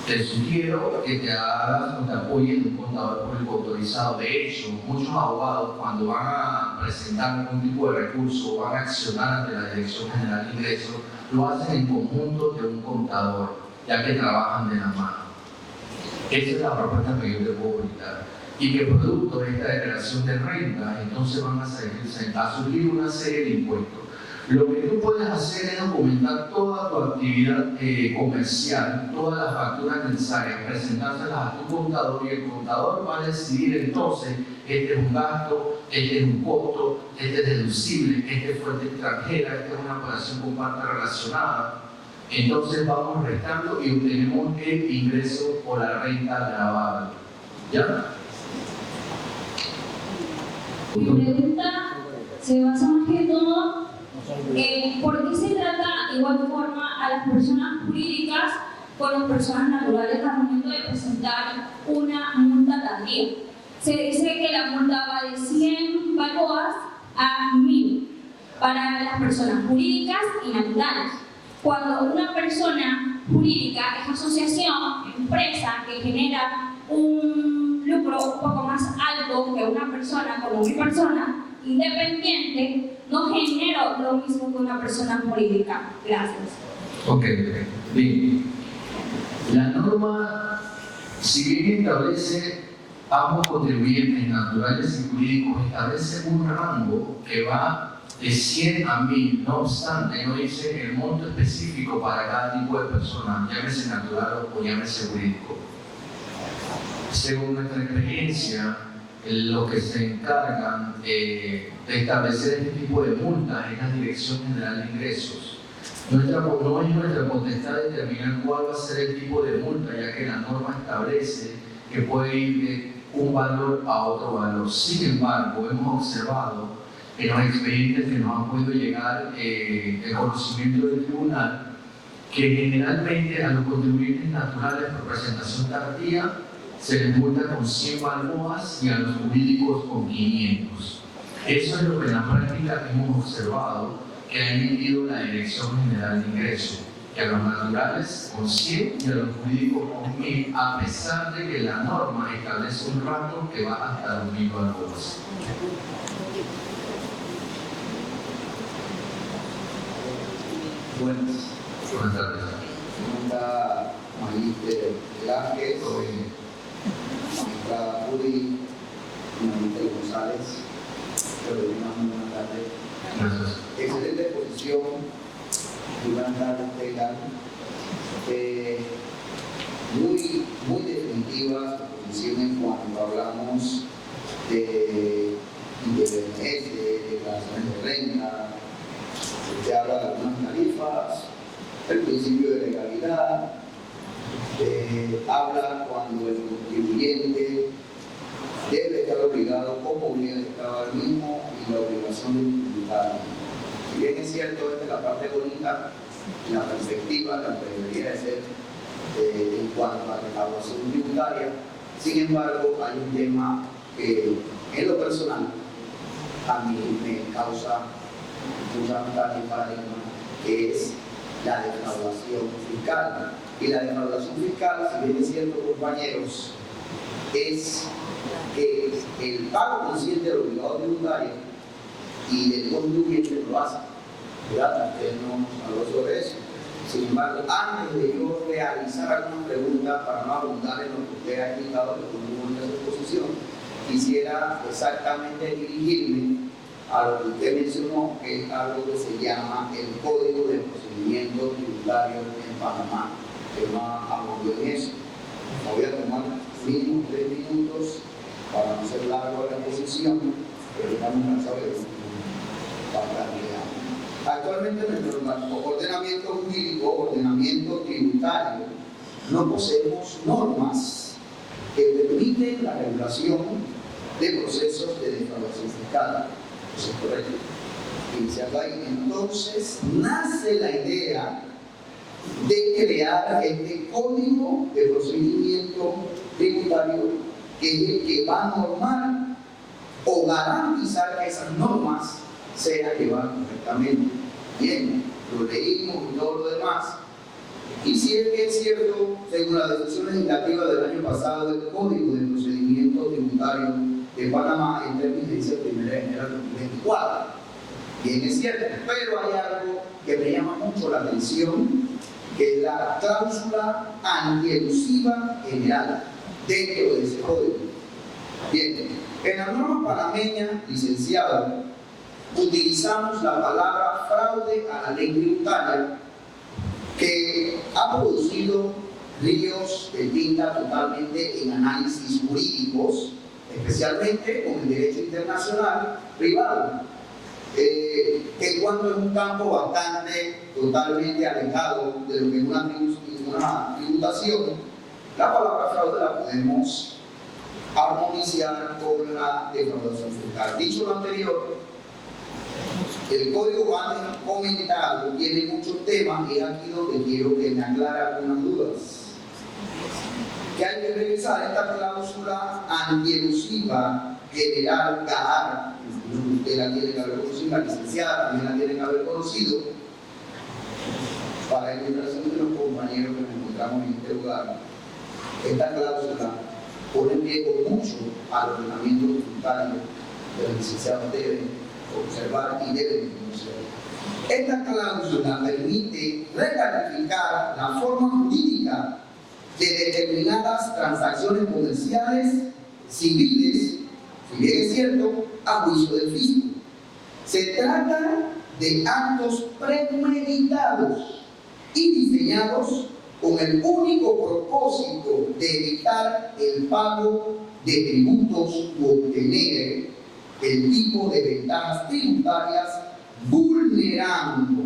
Te sugiero que te hagas o te apoyes de un contador público autorizado. De hecho, muchos abogados cuando van a presentar algún tipo de recurso o van a accionar ante la Dirección General de Ingresos, lo hacen en conjunto de un contador, ya que trabajan de la mano. Esa es la propuesta que yo te puedo brindar. Y que producto de esta declaración de renta, entonces van a surgir una serie de impuestos. Lo que tú puedes hacer es documentar toda tu actividad comercial, todas las facturas necesarias, presentárselas a tu contador y el contador va a decidir entonces, este es un gasto, este es un costo, este es deducible, este es fuente extranjera, esta es una operación con parte relacionada. Entonces vamos restando y obtenemos el ingreso o la renta grabable. ¿Ya? Mi pregunta se basa más que todo en por qué se trata de igual forma a las personas jurídicas con las personas naturales al momento de presentar una multa tardía. Se dice que la multa va de 100 balboas a 1000 para las personas jurídicas y naturales. Cuando una persona jurídica es asociación, empresa que genera un lucro un poco más alto que una persona como mi persona independiente, no genero lo mismo que una persona jurídica. Gracias. Ok, bien. La norma, si bien establece ambos contribuyentes naturales y jurídicos, establece un rango que va de 100 a 1000, no obstante, no dice el monto específico para cada tipo de persona, llámese natural o llámese jurídico. Según nuestra experiencia, los que se encargan de establecer este tipo de multas es la Dirección General de Ingresos. No es nuestra potestad determinar cuál va a ser el tipo de multa, ya que la norma establece que puede ir de un valor a otro valor. Sin embargo, hemos observado en los expedientes que nos han podido llegar el conocimiento del tribunal que generalmente a los contribuyentes naturales por presentación tardía se les multa con 100 balboas y a los jurídicos con 500. Eso es lo que en la práctica hemos observado que ha emitido la Dirección General de Ingresos, que a los naturales con 100 y a los jurídicos con 1000, a pesar de que la norma establece un rango que va hasta 2000 balboas. Buenas tardes. Segunda magíster Velázquez, magistrada Puri, magíster González. Buenas tardes. Gracias. Excelente exposición. Buenas tardes, Teila. Muy definitiva su exposición cuando hablamos de IRPF, de declaraciones de renta. Se habla de algunas tarifas, el principio de legalidad, habla cuando el contribuyente debe estar obligado, como obliga el Estado al mismo y la obligación de tributar. Si bien es cierto, esta es la parte bonita, la perspectiva, la que debería de ser en cuanto a la recaudación tributaria. Sin embargo, hay un tema que en lo personal a mí me causa fundamental y paradigma, que es la defraudación fiscal. Y la defraudación fiscal, si bien es cierto, compañeros, es que el pago consciente del obligado tributario y del contribuyente lo hace. ¿Verdad? Usted no nos habló sobre eso. Sin embargo, antes de yo realizar alguna pregunta, para no abundar en lo que usted ha explicado, que fue una exposición, quisiera exactamente dirigirme a lo que usted mencionó, que es algo que se llama el Código de Procedimiento Tributario en Panamá, que no abundó en eso. Me voy a tomar mínimo 3 minutos para no ser largo la exposición, pero estamos cansados de bastante. Actualmente nuestro ordenamiento jurídico, ordenamiento tributario, no poseemos normas que permiten la regulación de procesos de defraudación fiscal. Eso es correcto. Iniciando ahí. Entonces nace la idea de crear este código de procedimiento tributario, que es el que va a normar o garantizar que esas normas sean llevadas correctamente. Bien, lo leímos y todo lo demás. Y si es que es cierto, según la decisión legislativa del año pasado, el Código de Procedimiento Tributario de Panamá entra en vigencia el 1 de enero de 2024. Bien, es cierto, pero hay algo que me llama mucho la atención, que es la cláusula antielusiva general dentro de ese código. Bien, en la norma panameña, licenciado, utilizamos la palabra fraude a la ley tributaria, que ha producido ríos de tinta totalmente en análisis jurídicos, especialmente con el derecho internacional privado, que cuando es un campo bastante, totalmente alejado de lo que es una tributación, la palabra fraude la podemos armonizar con la defraudación fiscal. Dicho lo anterior, el código antes comentado tiene muchos temas y es aquí donde quiero que me aclare algunas dudas. Que hay que revisar esta cláusula antielusiva general GAAR. Usted la tiene que haber conocido, la licenciada también la tiene que haber conocido, para la ilustración de los compañeros que nos encontramos en este lugar. Esta cláusula pone en riesgo mucho al ordenamiento tributario que los licenciados deben observar y deben conocer. Esta cláusula permite recalificar la forma jurídica de determinadas transacciones comerciales civiles, si bien es cierto, a juicio del fisco. Se trata de actos premeditados y diseñados con el único propósito de evitar el pago de tributos u obtener el tipo de ventajas tributarias, vulnerando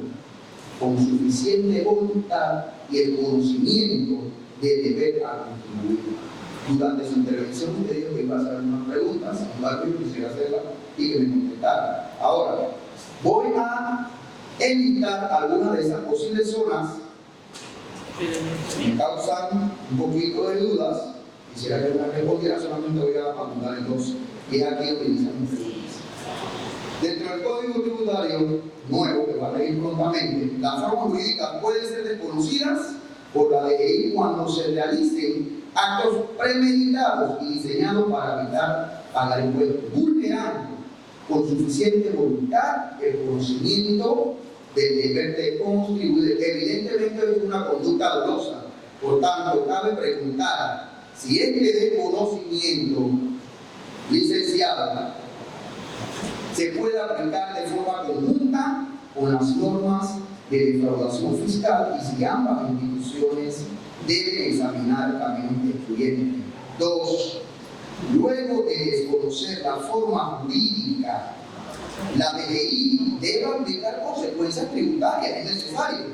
con suficiente voluntad y el conocimiento del deber al contribuyente. Durante su intervención usted dijo que iba a hacer unas preguntas, sin embargo yo quisiera hacerlas y que me contestara. Ahora, voy a evitar algunas de esas posibles zonas que causan un poquito de dudas. Quisiera que me respondiera, solamente voy a apuntar en dos, y es aquí donde inician mis preguntas. Dentro del Código Tributario nuevo, que va a regir prontamente, las formas jurídicas pueden ser desconocidas por la DGI cuando se realicen actos premeditados y diseñados para evitar pagar impuestos, vulnerando con suficiente voluntad el conocimiento del deber de contribuir. Evidentemente es una conducta dolosa, por tanto cabe preguntar si este desconocimiento, licenciado, se puede aplicar de forma conjunta con las normas de defraudación fiscal y si ambas instituciones deben examinar el camino excluyente. 2. Luego de desconocer la forma jurídica, la DGI debe aplicar consecuencias tributarias, es necesario,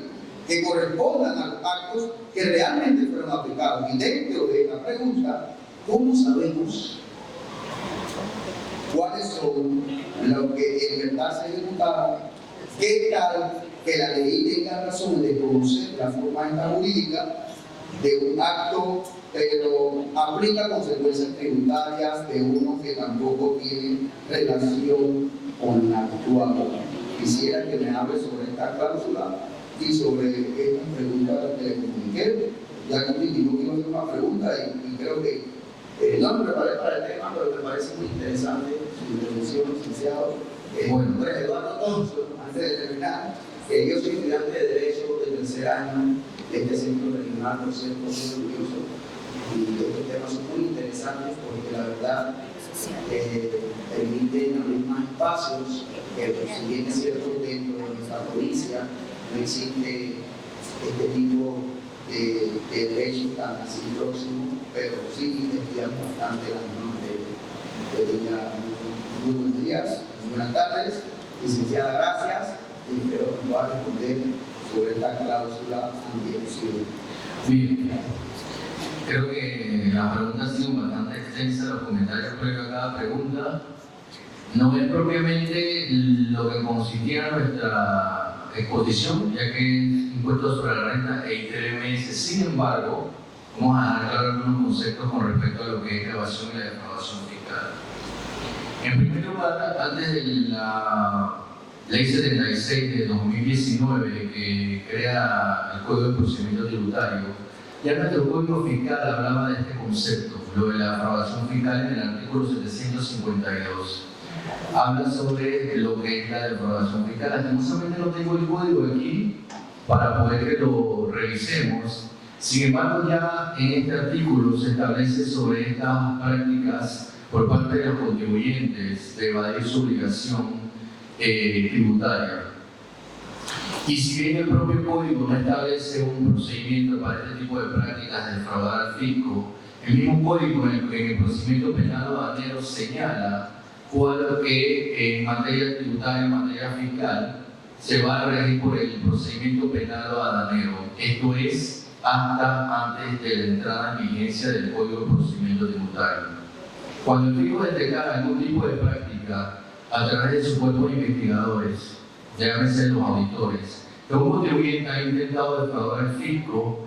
que correspondan a los actos que realmente fueron aplicados. Y dentro de esta pregunta, ¿cómo sabemos cuáles son los que en verdad se ejecutaron? ¿Qué tal que la ley tenga razón de conocer la forma jurídica de un acto, pero aplica consecuencias tributarias de uno que tampoco tiene relación con la actual? Quisiera que me hable sobre esta cláusula y sobre esta pregunta que le comuniqué. Ya que no quiero hacer una pregunta y creo que no me preparé para el tema, pero me parece muy interesante su intervención, licenciado. Bueno, Eduardo Thompson, antes de terminar, yo soy estudiante de Derecho de tercer año de este centro regional, por ser muy orgulloso, y estos temas son muy interesantes porque la verdad permiten abrir más espacios, pero si bien es cierto dentro de nuestra provincia no existe este tipo de derechos tan así próximos, pero sí estudiamos bastante las normas de ella. Muy buenos días, buenas tardes, licenciada, gracias, y espero que pueda responder sobre esta cláusula antielusión. Bien, creo que la pregunta ha sido bastante extensa, los comentarios previos a cada pregunta. No es propiamente lo que consistía nuestra exposición, ya que es impuesto sobre la renta e ITBMS. Sin embargo, vamos a dar claro algunos conceptos con respecto a lo que es la evasión y la defraudación fiscal. En primer lugar, antes de la Ley 76 de 2019, que crea el Código de Procedimiento Tributario, ya nuestro Código Fiscal hablaba de este concepto, lo de la defraudación fiscal en el artículo 752. Habla sobre lo que es la defraudación fiscal. Lastimosamente no tengo el código aquí para poder que lo revisemos. Sin embargo, ya en este artículo se establece sobre estas prácticas por parte de los contribuyentes de evadir su obligación tributaria. Y si bien el propio código no establece un procedimiento para este tipo de prácticas de defraudar al fisco, el mismo código en el procedimiento penal aduanero señala cuál que en materia tributaria, en materia fiscal, se va a regir por el procedimiento penal aduanero. Esto es hasta antes de la entrada en vigencia del Código de Procedimiento Tributario. Cuando el fisco detecta algún tipo de práctica a través de sus cuerpos investigadores, llámese los auditores, que un contribuyente ha intentado defraudar al fisco,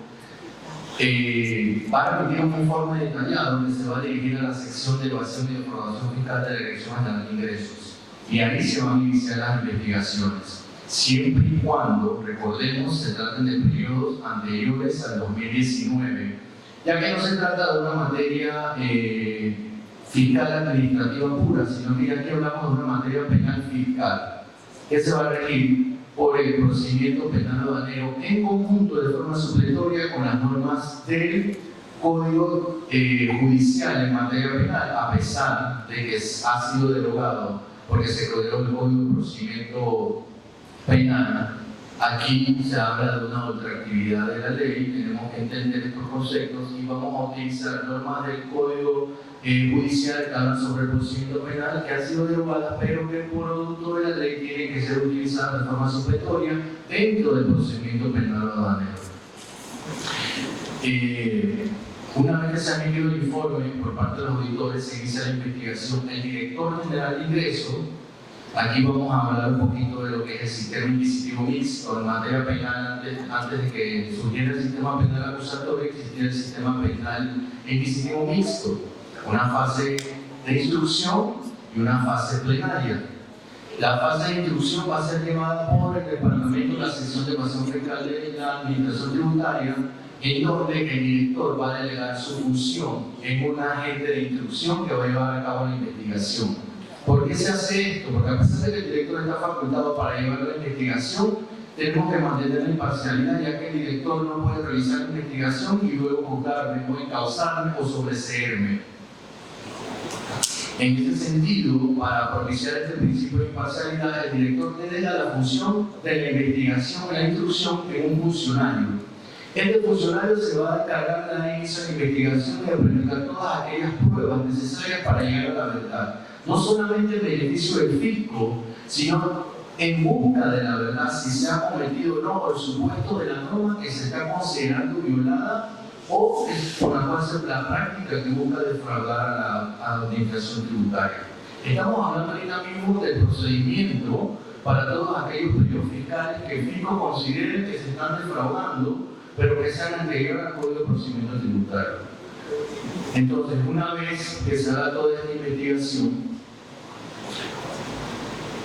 va a emitir un informe detallado que se va a dirigir a la sección de evasión y defraudación fiscal de la Dirección General de Ingresos, y ahí se van a iniciar las investigaciones, siempre y cuando, recordemos, se traten de periodos anteriores al 2019, ya que no se trata de una materia fiscal administrativa pura, sino que ya que hablamos de una materia penal fiscal, que se va a regir por el procedimiento penal aduanero en conjunto de forma supletoria con las normas del Código Judicial en materia penal, a pesar de que ha sido derogado porque se creó el Código de Procedimiento Penal. Aquí se habla de una ultraactividad de la ley, tenemos que entender estos conceptos y vamos a utilizar normas del Código Judicial que hablan sobre el procedimiento penal que han sido derogadas, pero que por producto de la ley tienen que ser utilizadas de forma supletoria dentro del procedimiento penal aduanero. Una vez que se ha emitido el informe por parte de los auditores, se inicia la investigación. El director general de ingreso, aquí vamos a hablar un poquito de lo que es el sistema inquisitivo mixto en materia penal. Antes de que surgiera el sistema penal acusatorio, existía el sistema penal inquisitivo mixto, una fase de instrucción y una fase plenaria. La fase de instrucción va a ser llevada por el departamento de la sección de evasión fiscal de la administración tributaria, en donde el director va a delegar su función en un agente de instrucción que va a llevar a cabo la investigación. ¿Por qué se hace esto? Porque a pesar de que el director está facultado para llevar la investigación, tenemos que mantener la imparcialidad, ya que el director no puede realizar la investigación y luego juzgarme o encausarme o sobreseerme. En este sentido, para propiciar este principio de imparcialidad, el director delega la función de la investigación y la instrucción en un funcionario. Este funcionario se va a encargar de la inicio de la investigación y de presentar todas aquellas pruebas necesarias para llegar a la verdad. No solamente en beneficio del fisco, sino en busca de la verdad, si se ha cometido o no el supuesto de la norma que se está considerando violada o por la cual se la práctica que busca defraudar a la administración tributaria. Estamos hablando ahorita mismo del procedimiento para todos aquellos periodos fiscales que el fisco considere que se están defraudando, pero que sean anteriores al Código de Procedimiento Tributario. Entonces, una vez que se haga toda esta investigación,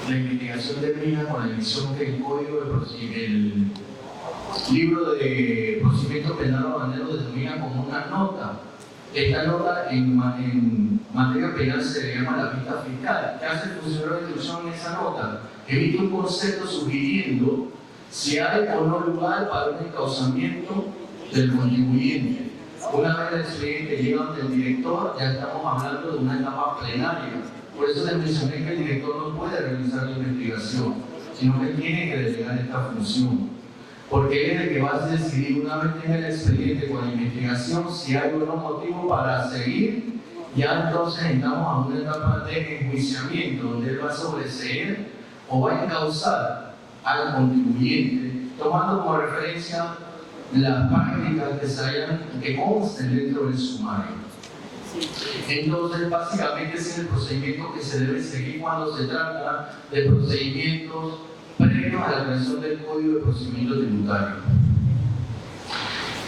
la investigación termina con la emisión del Código de Procedimiento, el libro de procedimiento penal aduanero denomina como una nota. Esta nota en materia penal se le llama la vista fiscal. ¿Qué hace el funcionario de instrucción en esa nota? Emite un concepto sugiriendo si hay o no lugar para un encauzamiento del contribuyente. Una vez el expediente llega ante el director, ya estamos hablando de una etapa plenaria. Por eso les mencioné que el director no puede realizar la investigación, sino que tiene que delegar esta función. Porque él es el que va a decidir, una vez tenga el expediente con la investigación, si hay o no motivo para seguir. Ya entonces entramos a una etapa de enjuiciamiento, donde él va a sobreseer o va a encauzar al contribuyente, tomando como referencia las prácticas que consten dentro del sumario. Entonces, básicamente ese es el procedimiento que se debe seguir cuando se trata de procedimientos previos a la creación del Código de Procedimiento Tributario.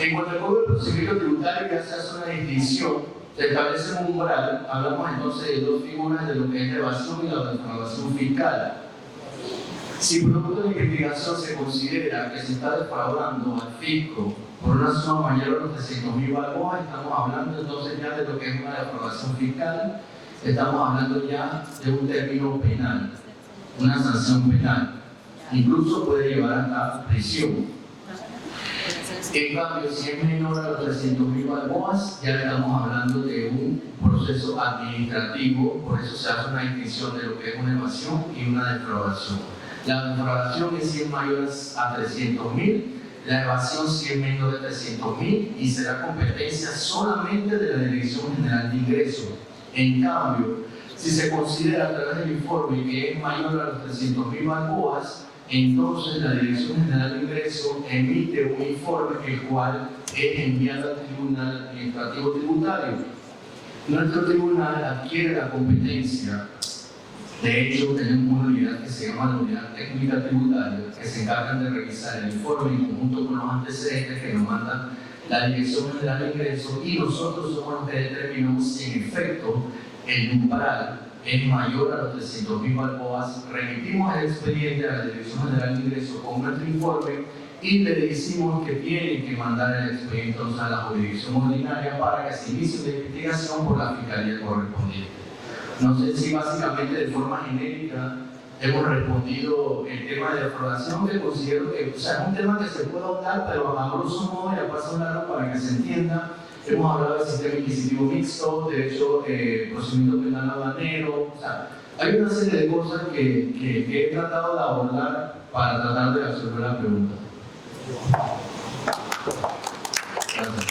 En cuanto al Código de Procedimiento Tributario, ya se hace una distinción, se establece un umbral. Hablamos entonces de dos figuras de lo que es la evasión y la defraudación fiscal. Si producto de la investigación se considera que se está defraudando al fisco por una suma mayor a los 300.000 balboas, estamos hablando entonces ya de lo que es una defraudación fiscal, estamos hablando ya de un término penal, una sanción penal. Incluso puede llevar hasta prisión. En cambio, si es menor a los 300.000 balboas, ya estamos hablando de un proceso administrativo, por eso se hace una distinción de lo que es una evasión y una defraudación. La defraudación es si es mayor a 300.000, la evasión si es menor de 300.000 y será competencia solamente de la Dirección General de Ingresos. En cambio, si se considera a través del informe que es mayor a los 300.000 balboas, entonces la Dirección General de Ingresos emite un informe el cual es enviado al Tribunal Administrativo Tributario. Nuestro tribunal adquiere la competencia. De hecho, tenemos una unidad que se llama la Unidad Técnica Tributaria, que se encargan de revisar el informe en conjunto con los antecedentes que nos manda la Dirección General de Ingresos, y nosotros somos los que determinamos si en efecto el umbral es mayor a los 300.000 balboas. Remitimos el expediente a la Dirección General de Ingresos con nuestro informe y le decimos que tiene que mandar el expediente a la jurisdicción ordinaria para que se inicie una investigación por la fiscalía correspondiente. No sé si básicamente de forma genérica hemos respondido el tema de defraudación, que considero que es un tema que se puede ahondar, pero a grosso modo ya paso largo para que se entienda. Hemos hablado del sistema inquisitivo mixto, derecho, procedimiento penal aduanero, hay una serie de cosas que he tratado de abordar para tratar de resolver la pregunta.